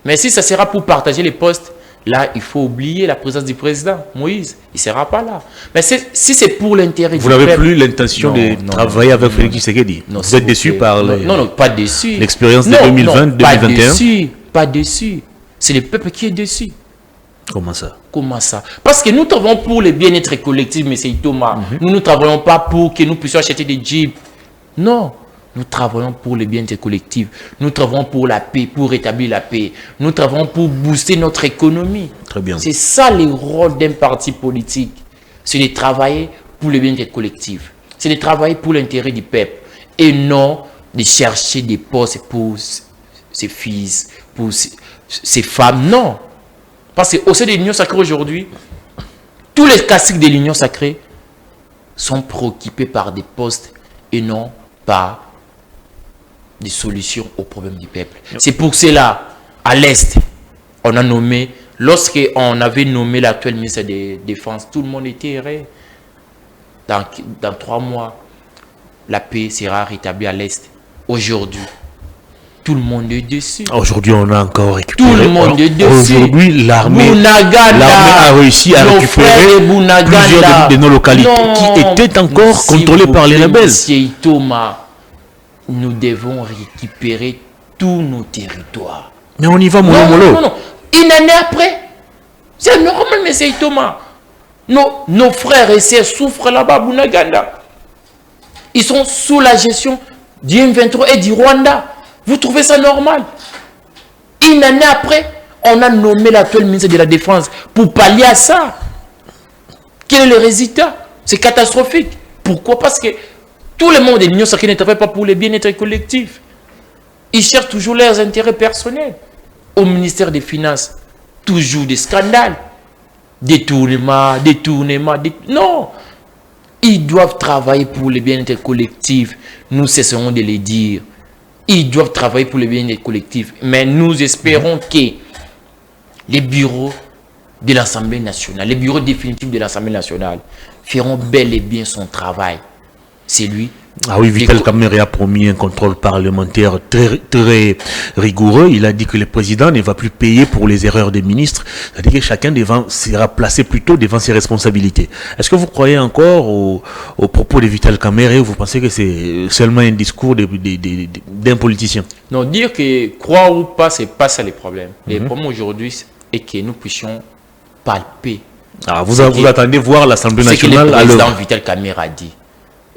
Speaker 2: Mais si ça sera pour partager les postes, là, il faut oublier la présence du président Moïse. Il ne sera pas là. Mais si c'est pour l'intérêt du peuple...
Speaker 1: Vous n'avez plus l'intention de travailler avec Félix Tshisekedi? Vous êtes déçu par
Speaker 2: non, pas déçu.
Speaker 1: L'expérience de 2020-2021?
Speaker 2: Pas déçu. C'est le peuple qui est déçu.
Speaker 1: Comment ça?
Speaker 2: Comment ça? Parce que nous travaillons pour le bien-être collectif, M. Thomas. Nous ne travaillons pas pour que nous puissions acheter des jeeps. Non. Nous travaillons pour le bien-être collectif. Nous travaillons pour la paix, pour rétablir la paix. Nous travaillons pour booster notre économie.
Speaker 1: Très bien.
Speaker 2: C'est ça le rôle d'un parti politique. C'est de travailler pour le bien-être collectif. C'est de travailler pour l'intérêt du peuple. Et non de chercher des postes pour ses fils, pour ses femmes. Non. Parce qu'au sein de l'Union sacrée aujourd'hui, tous les classiques de l'Union sacrée sont préoccupés par des postes et non par des solutions aux problèmes du peuple. C'est pour cela, à l'Est, on a nommé, lorsqu'on avait nommé l'actuel ministre de la Défense, tout le monde était erré. Dans 3 mois, la paix sera rétablie à l'Est. Aujourd'hui, tout le monde est dessus.
Speaker 1: Aujourd'hui, on a encore récupéré.
Speaker 2: Tout le monde est dessus.
Speaker 1: Aujourd'hui, l'armée a réussi à récupérer plusieurs de nos localités qui étaient encore contrôlées par les rebelles.
Speaker 2: Monsieur Thomas, nous devons récupérer tous nos territoires.
Speaker 1: Mais on y va, mollo.
Speaker 2: Non. Une année après, c'est normal, monsieur Thomas. Nos frères et sœurs souffrent là-bas à Bunaganda. Ils sont sous la gestion du M23 et du Rwanda. Vous trouvez ça normal? Une année après, On a nommé l'actuel ministre de la Défense pour pallier à ça. Quel est le résultat? C'est catastrophique. Pourquoi? Parce que tout le monde de l'Union sacrée ne travaille pas pour le bien-être collectif. Ils cherchent toujours leurs intérêts personnels. Au ministère des Finances, toujours des scandales. Détournement. Non. Ils doivent travailler pour le bien-être collectif. Nous cesserons de le dire. Ils doivent travailler pour le bien-être collectif. Mais nous espérons que les bureaux de l'Assemblée nationale, les bureaux définitifs de l'Assemblée nationale feront bel et bien son travail. C'est lui.
Speaker 1: Ah oui, Vital Kamerhe a promis un contrôle parlementaire très rigoureux. Il a dit que le président ne va plus payer pour les erreurs des ministres. C'est-à-dire que chacun sera placé plutôt devant ses responsabilités. Est-ce que vous croyez encore aux propos de Vital Kamerhe ou vous pensez que c'est seulement un discours d'un politicien?
Speaker 2: Non, dire que croire ou pas, c'est pas ça le problème. Le problème aujourd'hui est que nous puissions palper.
Speaker 1: Ah, vous attendez voir l'Assemblée nationale
Speaker 2: à l'heure. C'est que le président Vital Kamerhe a dit.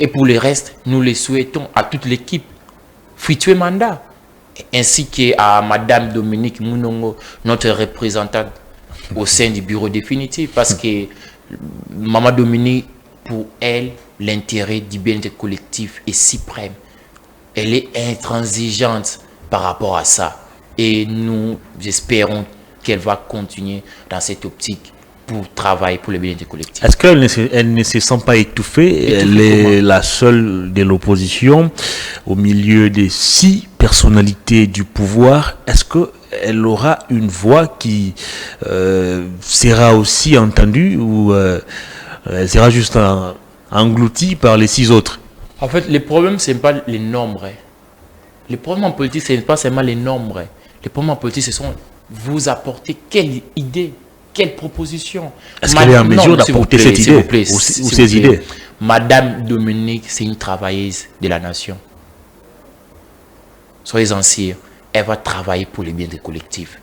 Speaker 2: Et pour le reste, nous les souhaitons à toute l'équipe fructueux mandat, ainsi qu'à Madame Dominique Mounongo, notre représentante au sein du bureau définitif, parce que Maman Dominique, pour elle, l'intérêt du bien-être collectif est suprême. Elle est intransigeante par rapport à ça. Et nous espérons qu'elle va continuer dans cette optique pour travailler pour le bien-être collectif.
Speaker 1: Est-ce qu'elle ne se sent pas étouffée? Elle est la seule de l'opposition au milieu des 6 personnalités du pouvoir. Est-ce qu'elle aura une voix qui sera aussi entendue ou elle sera juste engloutie par les 6 autres?
Speaker 2: En fait, le problème, ce n'est pas les nombres. Le problème en politique, ce n'est pas seulement les nombres. Le problème en politique, ce sont vous apporter quelle idée, quelle proposition.
Speaker 1: Est-ce qu'elle est en mesure d'apporter cette idée ou ces idées?
Speaker 2: Madame Dominique, c'est une travailleuse de la nation. Soyez-en sûrs, elle va travailler pour le bien des collectifs.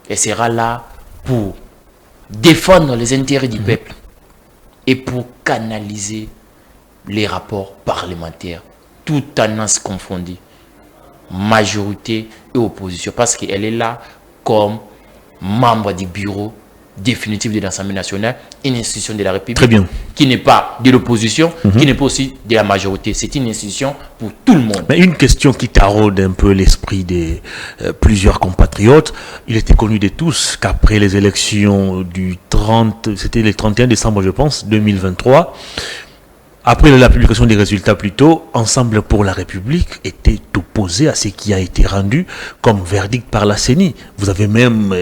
Speaker 2: Elle sera là pour défendre les intérêts du peuple et pour canaliser les rapports parlementaires, toutes tendances confondues, majorité et opposition, parce qu'elle est là comme membre du bureau définitif de l'Assemblée nationale, une institution de la République.
Speaker 1: Très bien.
Speaker 2: Qui n'est pas de l'opposition, qui n'est pas aussi de la majorité. C'est une institution pour tout le monde.
Speaker 1: Mais une question qui taraude un peu l'esprit de plusieurs compatriotes. Il était connu de tous qu'après les élections du 30, c'était le 31 décembre, je pense, 2023, après la publication des résultats plutôt, Ensemble pour la République était opposé à ce qui a été rendu comme verdict par la CENI. Vous avez même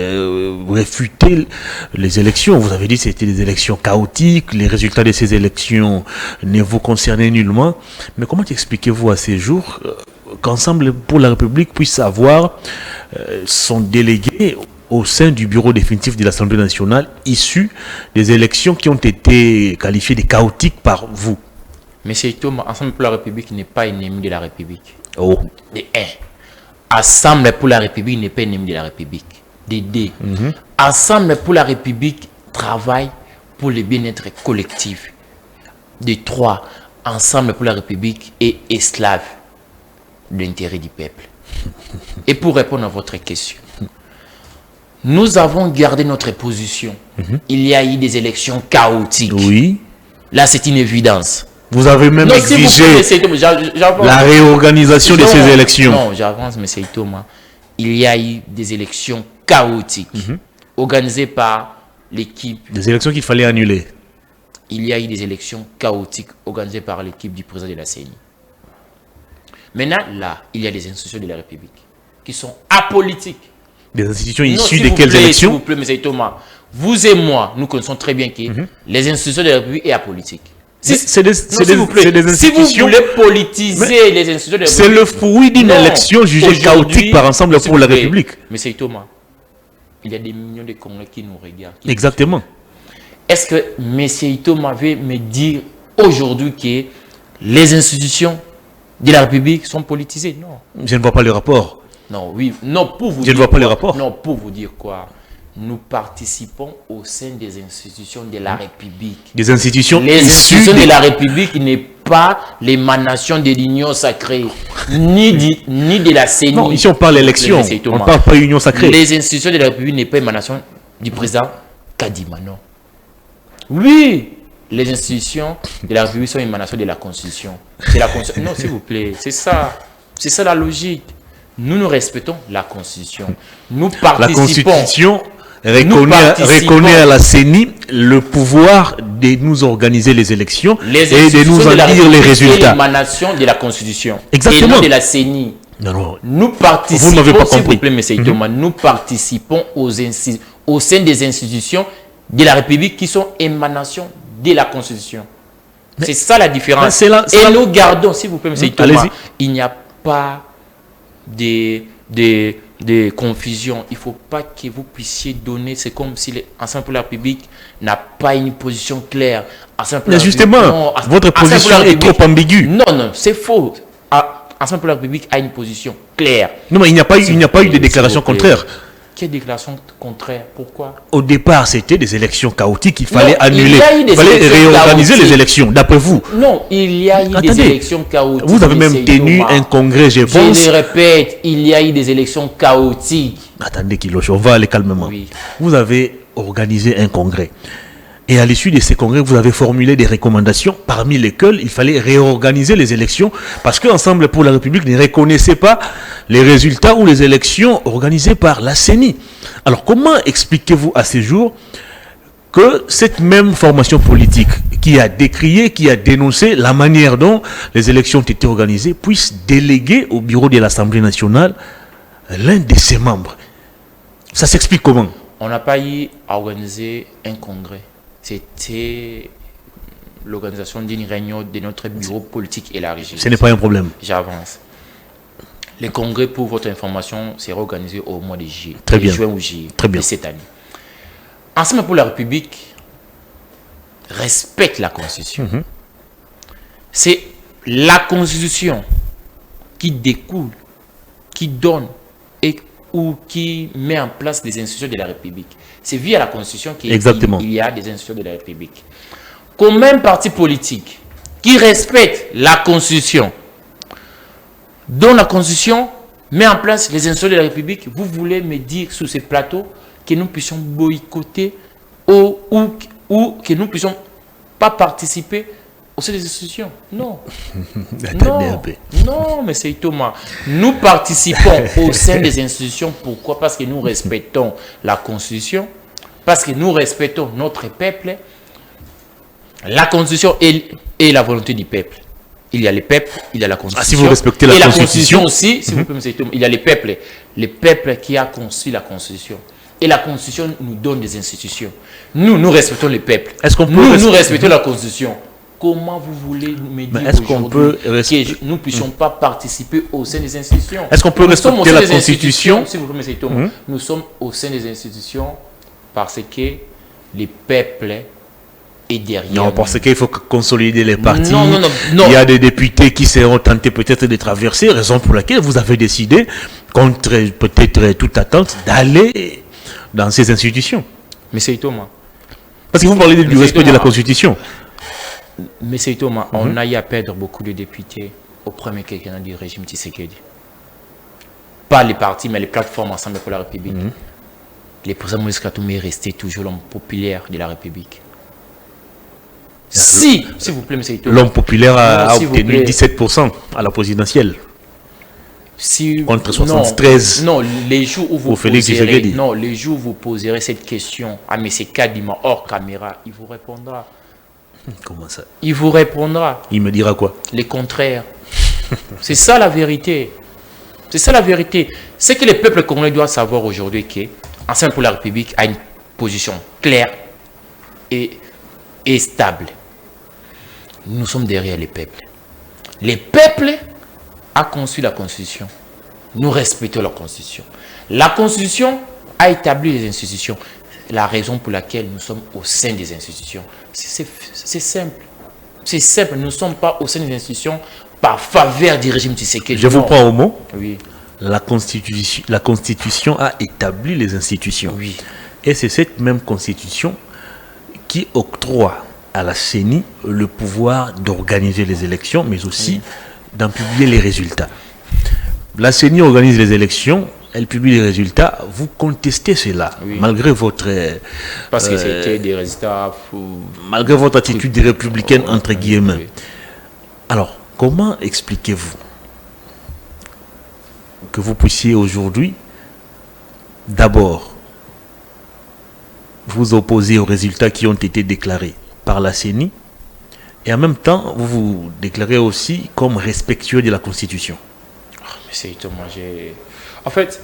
Speaker 1: réfuté les élections. Vous avez dit que c'était des élections chaotiques, les résultats de ces élections ne vous concernaient nullement. Mais comment expliquez-vous à ces jours qu'Ensemble pour la République puisse avoir son délégué au sein du bureau définitif de l'Assemblée nationale issu des élections qui ont été qualifiées de chaotiques par vous?
Speaker 2: Mais c'est Thomas, Ensemble pour la République n'est pas ennemi de la République.
Speaker 1: Oh.
Speaker 2: De 1. Ensemble pour la République n'est pas ennemi de la République. De 2. Ensemble pour la République travaille pour le bien-être collectif. De 3. Ensemble pour la République est esclave de l'intérêt du peuple. Et pour répondre à votre question, nous avons gardé notre position. Il y a eu des élections chaotiques.
Speaker 1: Oui.
Speaker 2: Là, c'est une évidence.
Speaker 1: Vous avez même exigé la réorganisation de ces élections.
Speaker 2: Non, j'avance, mais c'est Thomas. Il y a eu des élections chaotiques organisées par l'équipe.
Speaker 1: Des élections qu'il fallait annuler.
Speaker 2: Il y a eu des élections chaotiques organisées par l'équipe du président de la CENI. Maintenant, là, il y a des institutions de la République qui sont apolitiques.
Speaker 1: Des institutions issues de quelles élections?
Speaker 2: S'il vous plaît, M. Thomas, vous et moi, nous connaissons très bien que les institutions de la République sont apolitiques.
Speaker 1: C'est des institutions.
Speaker 2: Si vous voulez politiser les institutions de la République,
Speaker 1: c'est le fruit d'une élection jugée chaotique par Ensemble pour la République.
Speaker 2: M. Thomas, il y a des millions de Congolais qui nous regardent.
Speaker 1: Exactement.
Speaker 2: Est-ce que M. Thomas veut me dire aujourd'hui que les institutions de la République sont politisées? Non.
Speaker 1: Je ne vois pas le rapport.
Speaker 2: Non, oui. Non, pour vous
Speaker 1: Je ne vois pas le rapport.
Speaker 2: Non, pour vous dire quoi? Nous participons au sein des institutions de la République.
Speaker 1: Des institutions
Speaker 2: Les institutions de la République pas l'émanation de l'union sacrée, ni de la CENI.
Speaker 1: Non, ici on parle d'élection, on ne parle pas d'union sacrée.
Speaker 2: Les institutions de la République n'est pas émanation du président Kadima, non. Oui, les institutions de la République sont émanation de la Constitution. C'est la Constitution. Non, s'il vous plaît, c'est ça. C'est ça la logique. Nous respectons la Constitution. Nous participons.
Speaker 1: La Constitution reconnaît à la CENI le pouvoir de nous organiser les élections et de nous en dire les résultats.
Speaker 2: C'est l'émanation de la Constitution.
Speaker 1: Exactement.
Speaker 2: Et non de la CENI.
Speaker 1: Non.
Speaker 2: Nous participons,
Speaker 1: vous n'avez pas
Speaker 2: s'il
Speaker 1: compris.
Speaker 2: vous plaît, M. Thomas, nous participons au sein des institutions de la République qui sont émanation de la Constitution. C'est ça la différence. Nous gardons, s'il vous plaît, M. Thomas, il n'y a pas de confusion. Il ne faut pas que vous puissiez donner, c'est comme si l'Ensemble pour la République n'a pas une position claire.
Speaker 1: Mais justement, votre position est trop ambiguë.
Speaker 2: Non, c'est faux. Ensemble pour la République a une position claire.
Speaker 1: Non, mais il n'y a pas eu de déclaration contraire.
Speaker 2: Quelle déclaration contraire? Pourquoi?
Speaker 1: Au départ, c'était des élections chaotiques. Il fallait annuler. Il fallait réorganiser les élections, d'après vous.
Speaker 2: Non, il y a eu des élections chaotiques.
Speaker 1: Vous avez même tenu un congrès, je pense.
Speaker 2: Je le répète, il y a eu des élections chaotiques.
Speaker 1: Attendez, Kiloche, on va aller calmement.
Speaker 2: Oui.
Speaker 1: Vous avez organisé un congrès. Et à l'issue de ces congrès, vous avez formulé des recommandations, parmi lesquelles il fallait réorganiser les élections, parce qu'Ensemble pour la République ne reconnaissait pas les résultats ou les élections organisées par la CENI. Alors comment expliquez-vous à ces jours que cette même formation politique qui a décrié, qui a dénoncé la manière dont les élections ont été organisées, puisse déléguer au bureau de l'Assemblée nationale l'un de ses membres? Ça s'explique comment?
Speaker 2: On n'a pas eu à organiser un congrès. C'était l'organisation d'une réunion de notre bureau politique élargi.
Speaker 1: Ce n'est pas un problème.
Speaker 2: J'avance. Les congrès, pour votre information, sera organisé au mois de juillet.
Speaker 1: Très bien.
Speaker 2: Juin ou juillet
Speaker 1: de
Speaker 2: cette année. Ensemble pour la République respecte la Constitution. C'est la Constitution qui découle, qui donne ou qui met en place des institutions de la République. C'est via la Constitution qu'il y a des institutions de la République. Comme un parti politique qui respecte la Constitution, dont la Constitution met en place les institutions de la République, vous voulez me dire sur ce plateau que nous puissions boycotter ou que nous ne puissions pas participer au sein des institutions? Non. Non, mais c'est Thomas. Nous participons au sein des institutions. Pourquoi? Parce que nous respectons la Constitution, parce que nous respectons notre peuple, la Constitution et la volonté du peuple. Il y a les peuples, il y a la Constitution.
Speaker 1: Ah, si vous respectez la Constitution
Speaker 2: aussi, si vous pouvez me dire, il y a les peuples. Les peuples qui a construit la Constitution. Et la Constitution nous donne des institutions. Nous respectons les peuples. Nous respectons la Constitution. Comment vous voulez me dire que nous ne puissions pas participer au sein des institutions?
Speaker 1: Est-ce qu'on peut respecter la Constitution?
Speaker 2: Si vous pouvez me dire, nous sommes au sein des institutions parce que les peuples est derrière.
Speaker 1: Non, parce qu'il faut consolider les partis.
Speaker 2: Non.
Speaker 1: Il y a des députés qui seront tentés peut-être de traverser, raison pour laquelle vous avez décidé, contre peut-être toute attente, d'aller dans ces institutions.
Speaker 2: Mais c'est Thomas.
Speaker 1: Parce que vous parlez du respect de la Constitution.
Speaker 2: Mais c'est Thomas, on a eu à perdre beaucoup de députés au premier quinquennat du régime Tshisekedi. Pas les partis, mais les plateformes Ensemble pour la République. Le président Moïse Katumbi est resté toujours l'homme populaire de la République. S'il vous plaît, M. Thomas.
Speaker 1: L'homme populaire a obtenu 17% à la présidentielle. Contre 73.
Speaker 2: Non, les jours où vous poserez cette question à M. Kadima hors caméra, il vous répondra.
Speaker 1: Comment ça?
Speaker 2: Il vous répondra.
Speaker 1: Il me dira quoi?
Speaker 2: Le contraire. C'est ça la vérité. C'est ça la vérité. C'est que le peuple congolais doit savoir aujourd'hui que Ensemble pour la République a une position claire et stable. Nous sommes derrière les peuples. Les peuples ont construit la Constitution. Nous respectons la Constitution. La Constitution a établi les institutions. La raison pour laquelle nous sommes au sein des institutions, c'est simple. C'est simple. Nous ne sommes pas au sein des institutions par faveur du régime Tshisekedi.
Speaker 1: Je vous prends au mot.
Speaker 2: Oui.
Speaker 1: La Constitution a établi les institutions.
Speaker 2: Oui.
Speaker 1: Et c'est cette même Constitution qui octroie à la CENI le pouvoir d'organiser les élections, mais aussi d'en publier les résultats. La CENI organise les élections, elle publie les résultats. Vous contestez cela, malgré votre...
Speaker 2: Parce que c'était des résultats...
Speaker 1: Malgré votre attitude républicaine, entre guillemets. Oui. Alors, comment expliquez-vous que vous puissiez aujourd'hui, d'abord, vous opposer aux résultats qui ont été déclarés par la CENI, et en même temps, vous vous déclarez aussi comme respectueux de la Constitution?
Speaker 2: Mais c'est étonnant. En fait,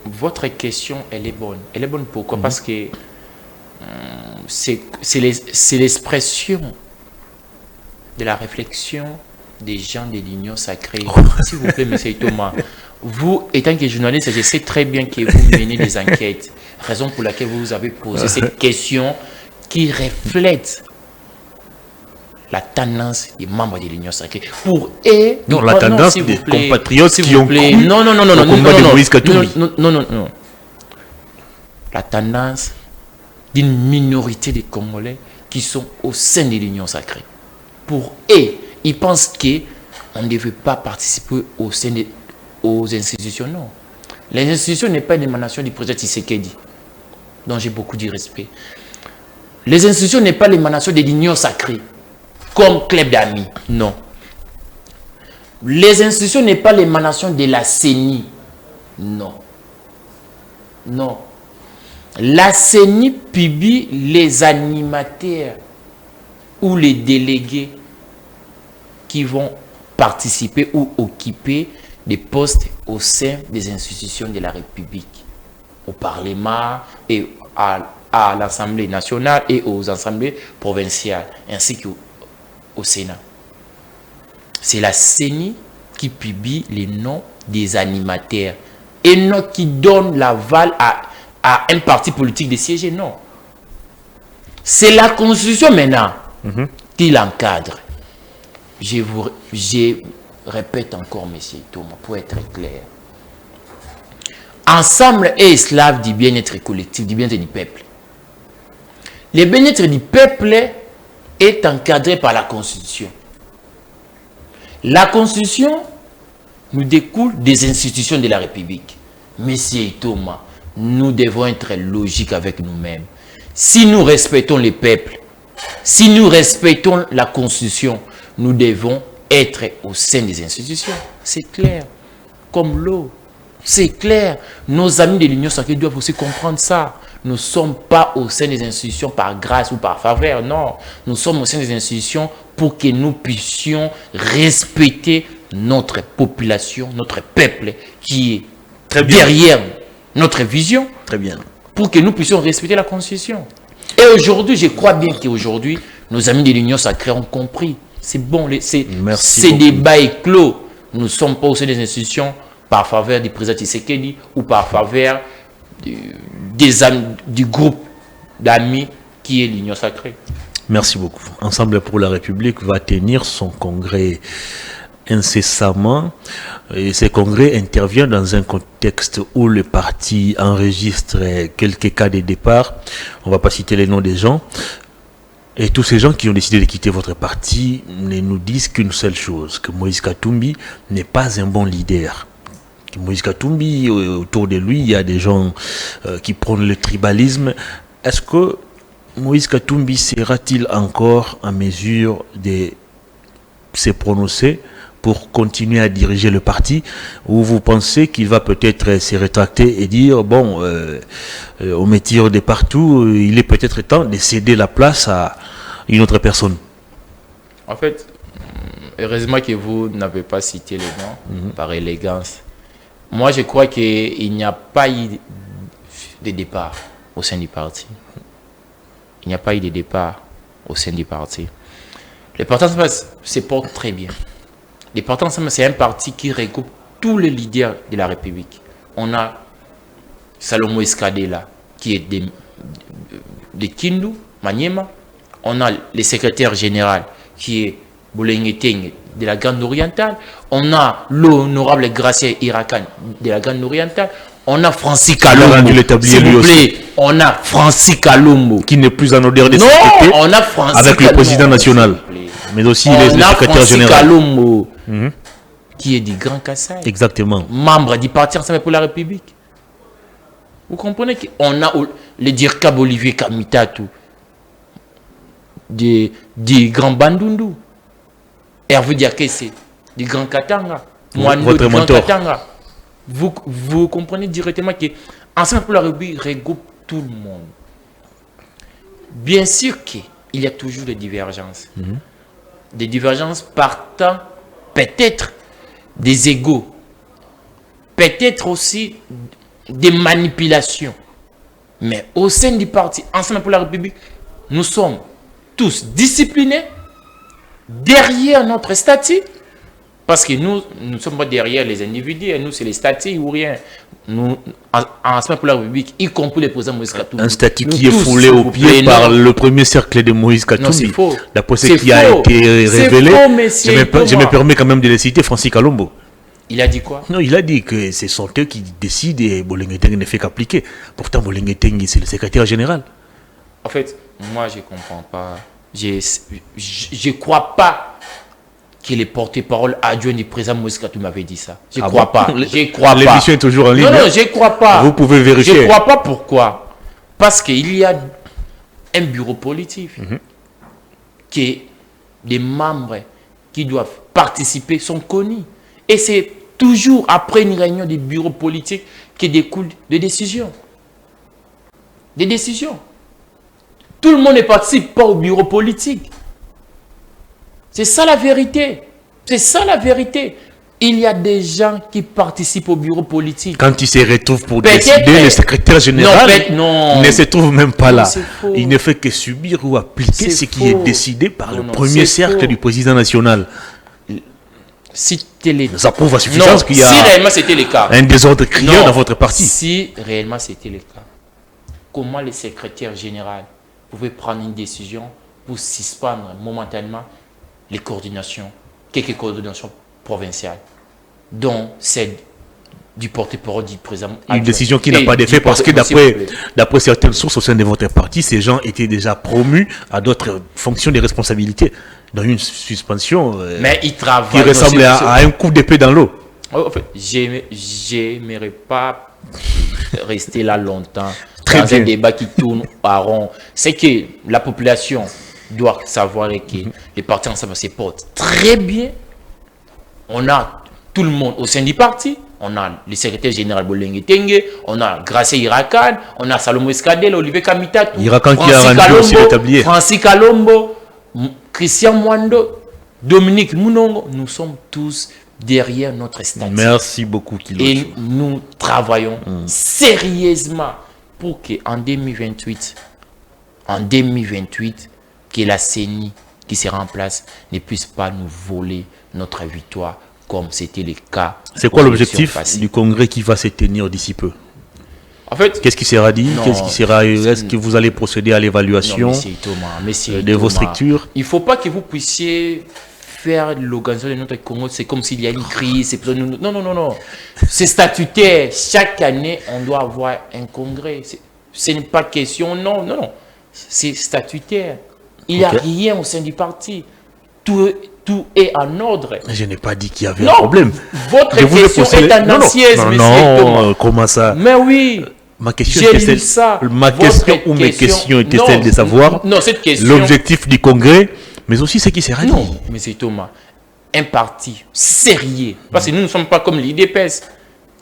Speaker 2: votre question, elle est bonne. Elle est bonne pourquoi? Parce que c'est l'expression de la réflexion des gens de l'Union sacrée. S'il vous plaît, M. Thomas, vous, étant que journaliste, je sais très bien que vous menez des enquêtes, raison pour laquelle vous avez posé cette question qui reflète la tendance des membres de l'Union sacrée.
Speaker 1: Non, la tendance des compatriotes qui ont cru
Speaker 2: non,
Speaker 1: de Moïse Katumbi.
Speaker 2: Non. La tendance d'une minorité de Congolais qui sont au sein de l'Union sacrée. Pour eux, ils pensent qu'on ne devait pas participer aux institutions. Non. Les institutions n'est pas une émanation du projet Tshisekedi, dont j'ai beaucoup de respect. Les institutions n'est pas l'émanation de l'Union sacrée, comme club d'amis. Non. Les institutions n'est pas l'émanation de la CENI. Non. Non. La CENI publie les animateurs ou les délégués qui vont participer ou occuper des postes au sein des institutions de la République, au Parlement et à l'Assemblée nationale et aux assemblées provinciales, ainsi qu'au Sénat. C'est la CENI qui publie les noms des animateurs et non qui donne l'aval à un parti politique de siéger, non. C'est la Constitution maintenant qui l'encadre. Je répète encore, monsieur Thomas, pour être clair. Ensemble et esclaves du bien-être collectif, du bien-être du peuple. Le bien-être du peuple est encadré par la Constitution. La Constitution nous découle des institutions de la République. Monsieur Thomas, nous devons être logiques avec nous-mêmes. Si nous respectons les peuples, si nous respectons la Constitution, nous devons être au sein des institutions. C'est clair. Comme l'eau. C'est clair. Nos amis de l'Union sacrée doivent aussi comprendre ça. Nous ne sommes pas au sein des institutions par grâce ou par faveur. Non. Nous sommes au sein des institutions pour que nous puissions respecter notre population, notre peuple qui est
Speaker 1: très bien
Speaker 2: derrière notre vision.
Speaker 1: Très bien.
Speaker 2: Pour que nous puissions respecter la Constitution. Et aujourd'hui, je crois bien qu'aujourd'hui, nos amis de l'Union sacrée ont compris. C'est bon, ces débats est clos. Nous ne sommes pas au sein des institutions par faveur du président Tshisekedi ou par faveur du groupe d'amis qui est l'Union sacrée.
Speaker 1: Merci beaucoup. Ensemble pour la République va tenir son congrès incessamment. Et ce congrès intervient dans un contexte où le parti enregistre quelques cas de départ. On ne va pas citer les noms des gens. Et tous ces gens qui ont décidé de quitter votre parti ne nous disent qu'une seule chose, que Moïse Katumbi n'est pas un bon leader. Que Moïse Katumbi, autour de lui, il y a des gens qui prônent le tribalisme. Est-ce que Moïse Katumbi sera-t-il encore en mesure de se prononcer pour continuer à diriger le parti, ou vous pensez qu'il va peut-être se rétracter et dire, bon, on me tire de partout, il est peut-être temps de céder la place à une autre personne?
Speaker 2: En fait, heureusement que vous n'avez pas cité les noms, par élégance. Moi, je crois qu'il n'y a pas eu de départ au sein du parti. Il n'y a pas eu de départ au sein du parti. Le parti se porte très bien. Le parti ensemble, c'est un parti qui regroupe tous les leaders de la République. On a Salomon Escadela, qui est de Kindu, Maniema. On a le secrétaire général, qui est Boulengeteng, de la Grande Orientale. On a l'honorable Gracier Irakan, de la Grande Orientale. On a Francis Kalongo, s'il vous plaît, on a Francis Kalombo.
Speaker 1: Qui n'est plus en odeur de
Speaker 2: Non,
Speaker 1: sainteté.
Speaker 2: on a Francis
Speaker 1: avec le président national. Mais aussi le secrétaire général.
Speaker 2: Kalombo, qui est du Grand Kassai.
Speaker 1: Exactement.
Speaker 2: Membre du Parti Ensemble pour la République. Vous comprenez qu'on a le Dirkab Olivier Kamitatou, du Grand Bandundu. Hervé Diakese, du Grand Katanga. Mwando du Grand Katanga. Vous comprenez directement que Ensemble pour la République regroupe tout le monde. Bien sûr qu'il y a toujours des divergences. Des divergences partant peut-être des égos. Peut-être aussi des manipulations. Mais au sein du parti Ensemble pour la République, nous sommes tous disciplinés derrière notre statut. Parce que nous ne sommes pas derrière les individus, nous c'est les statuts ou rien. Nous, Ensemble pour la République, y compris le président Moïse Katumbi.
Speaker 1: Un statut qui est foulé au pied par le premier cercle de Moïse Katumbi.
Speaker 2: Non, c'est faux.
Speaker 1: D'après ce qui a été révélé, je me permets quand même de le citer, Francis Kalombo.
Speaker 2: Il a dit quoi?
Speaker 1: Non, il a dit que ce sont eux qui décident et Bolengeteng ne fait qu'appliquer. Pourtant, Bolengeteng, c'est le secrétaire général.
Speaker 2: En fait, moi, je ne comprends pas. Je ne crois pas que les porte-parole adjoints du président Moïse Katumbi m'avait dit ça. Je ne crois pas. Je crois pas.
Speaker 1: L'émission est toujours en ligne.
Speaker 2: Non, je ne crois pas.
Speaker 1: Vous pouvez vérifier.
Speaker 2: Je ne crois pas. Pourquoi? Parce qu'il y a un bureau politique que des membres qui doivent participer sont connus. Et c'est toujours après une réunion du bureau politique que découlent des décisions. Des décisions. Tout le monde ne participe pas au bureau politique. C'est ça la vérité. C'est ça la vérité. Il y a des gens qui participent au bureau politique.
Speaker 1: Quand ils se retrouvent pour décider, le secrétaire général ne se trouve même pas là. Il ne fait que subir ou appliquer ce qui est décidé par le premier cercle du président national. Ça prouve à suffisance qu'il y a
Speaker 2: si réellement c'était le cas,
Speaker 1: un désordre criant dans votre parti.
Speaker 2: Si réellement c'était le cas, comment le secrétaire général pouvait prendre une décision pour suspendre momentanément les coordinations, quelques coordinations provinciales, dont celle du porte-parole du président.
Speaker 1: Une décision qui n'a pas d'effet parce que d'après certaines sources au sein de votre parti, ces gens étaient déjà promus à d'autres fonctions de responsabilité. Dans une suspension
Speaker 2: mais ils travaillent
Speaker 1: qui ressemble à un coup d'épée dans l'eau.
Speaker 2: En fait, j'aimerais pas rester là longtemps un débat qui tourne par rond. C'est que la population doit savoir que les partis ensemble se portent très bien. On a tout le monde au sein du parti. On a le secrétaire général Bolengeteng, on a Gracé Irakan, on a Salomon Escadel, Olivier Kamitatou,
Speaker 1: Irakan qui a rendu aussi le tablier.
Speaker 2: Francis Kalombo, Christian Mwando, Dominique Mounongo, nous sommes tous derrière notre statut.
Speaker 1: Merci beaucoup, Kilo.
Speaker 2: Et nous travaillons sérieusement pour qu'en 2028, que la CENI qui sera en place ne puisse pas nous voler notre victoire comme c'était le cas.
Speaker 1: C'est quoi l'objectif du congrès qui va se tenir d'ici peu?
Speaker 2: En fait,
Speaker 1: qu'est-ce qui sera dit? Est-ce que vous allez procéder à l'évaluation de vos structures?
Speaker 2: Il ne faut pas que vous puissiez faire l'organisation de notre Congo. C'est comme s'il y a une crise. Non. C'est statutaire. Chaque année, on doit avoir un congrès. Ce n'est pas question. Non. C'est statutaire. Il n'y a rien au sein du parti. Tout est en ordre.
Speaker 1: Je n'ai pas dit qu'il y avait un problème.
Speaker 2: Votre question est tendancieuse, monsieur Thomas.
Speaker 1: Comment ça?
Speaker 2: Mais oui.
Speaker 1: Ma question était celle de savoir l'objectif du congrès, mais aussi ce qui sera dit.
Speaker 2: Non, monsieur Thomas, un parti sérieux, parce que nous ne sommes pas comme l'IDPS,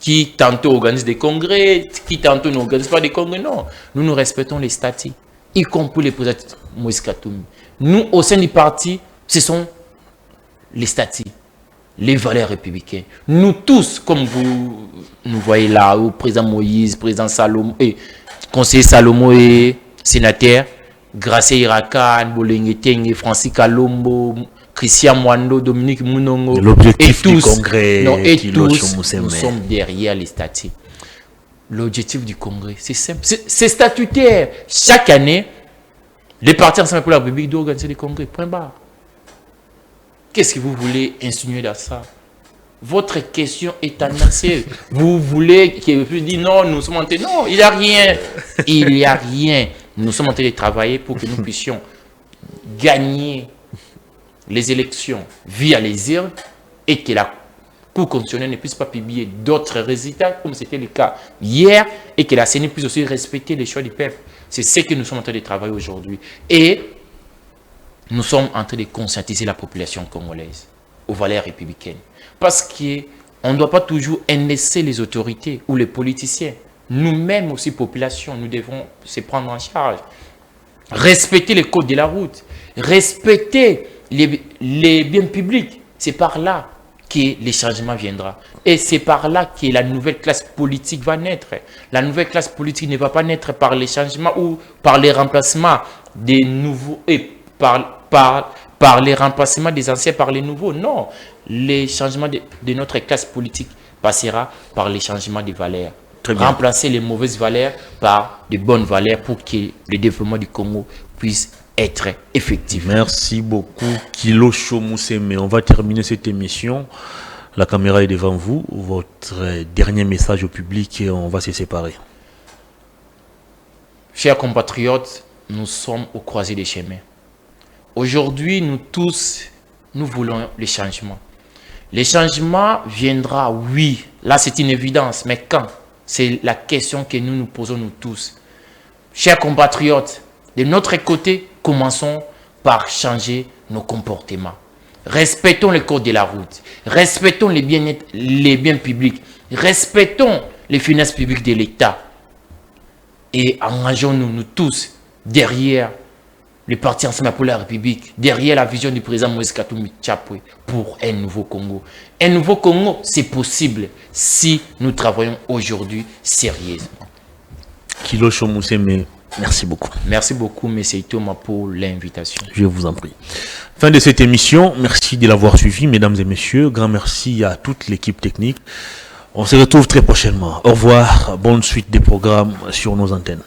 Speaker 2: qui tantôt organise des congrès, qui tantôt n'organise pas des congrès. Non, nous respectons les statuts, y compris les présidents Moïse Katumbi. Nous, au sein du parti, ce sont les statuts, les valeurs républicaines. Nous tous, comme vous nous voyez là, au président Moïse, président Salomon, conseiller Salomon et sénateur, Gracé Irakan, Bolengeteng, Francis Kalombo, Christian Mwando, Dominique Mounongo.
Speaker 1: L'objectif du congrès,
Speaker 2: nous sommes derrière les statuts. L'objectif du congrès, c'est simple, c'est statutaire. Chaque année, les partis ensemble pour la République doivent organiser des congrès. Point barre. Qu'est-ce que vous voulez insinuer dans ça? Votre question est tendancielle. Vous voulez qu'il puisse dire non, nous sommes en train... Non, il n'y a rien. Il n'y a rien. Nous sommes en train de travailler pour que nous puissions gagner les élections via les urnes et que la Cour constitutionnelle ne puisse pas publier d'autres résultats comme c'était le cas hier et que la CENI puisse aussi respecter les choix du peuple. C'est ce que nous sommes en train de travailler aujourd'hui. Et nous sommes en train de conscientiser la population congolaise aux valeurs républicaines. Parce qu'on ne doit pas toujours laisser les autorités ou les politiciens. Nous-mêmes aussi, population, nous devons se prendre en charge. Respecter les codes de la route. Respecter les biens publics. C'est par là que le changement viendra. Et c'est par là que la nouvelle classe politique va naître. La nouvelle classe politique ne va pas naître par les changements ou par les remplacements des nouveaux et par les remplacements des anciens par les nouveaux. Non, les changements de notre classe politique passera par les changements des valeurs. Remplacer les mauvaises valeurs par de bonnes valeurs pour que le développement du Congo puisse être effectif.
Speaker 1: Merci beaucoup, Kilosho Mousseme. On va terminer cette émission. La caméra est devant vous. Votre dernier message au public et on va se séparer.
Speaker 2: Chers compatriotes, nous sommes au croisé des chemins. Aujourd'hui, nous tous, nous voulons le changement. Le changement viendra, oui. Là, c'est une évidence. Mais quand? C'est la question que nous nous posons, nous tous. Chers compatriotes, de notre côté, commençons par changer nos comportements. Respectons les codes de la route. Respectons les biens publics. Respectons les finances publiques de l'État. Et engageons-nous, nous tous, derrière le Parti Ensemble pour la République, derrière la vision du président Moïse Katumbi Tchapwe pour un nouveau Congo. Un nouveau Congo, c'est possible si nous travaillons aujourd'hui sérieusement.
Speaker 1: Kilosho Mousseme, merci beaucoup.
Speaker 2: Merci beaucoup, M. Thomas, pour l'invitation.
Speaker 1: Je vous en prie. Fin de cette émission. Merci de l'avoir suivi, mesdames et messieurs. Grand merci à toute l'équipe technique. On se retrouve très prochainement. Au revoir. Bonne suite des programmes sur nos antennes.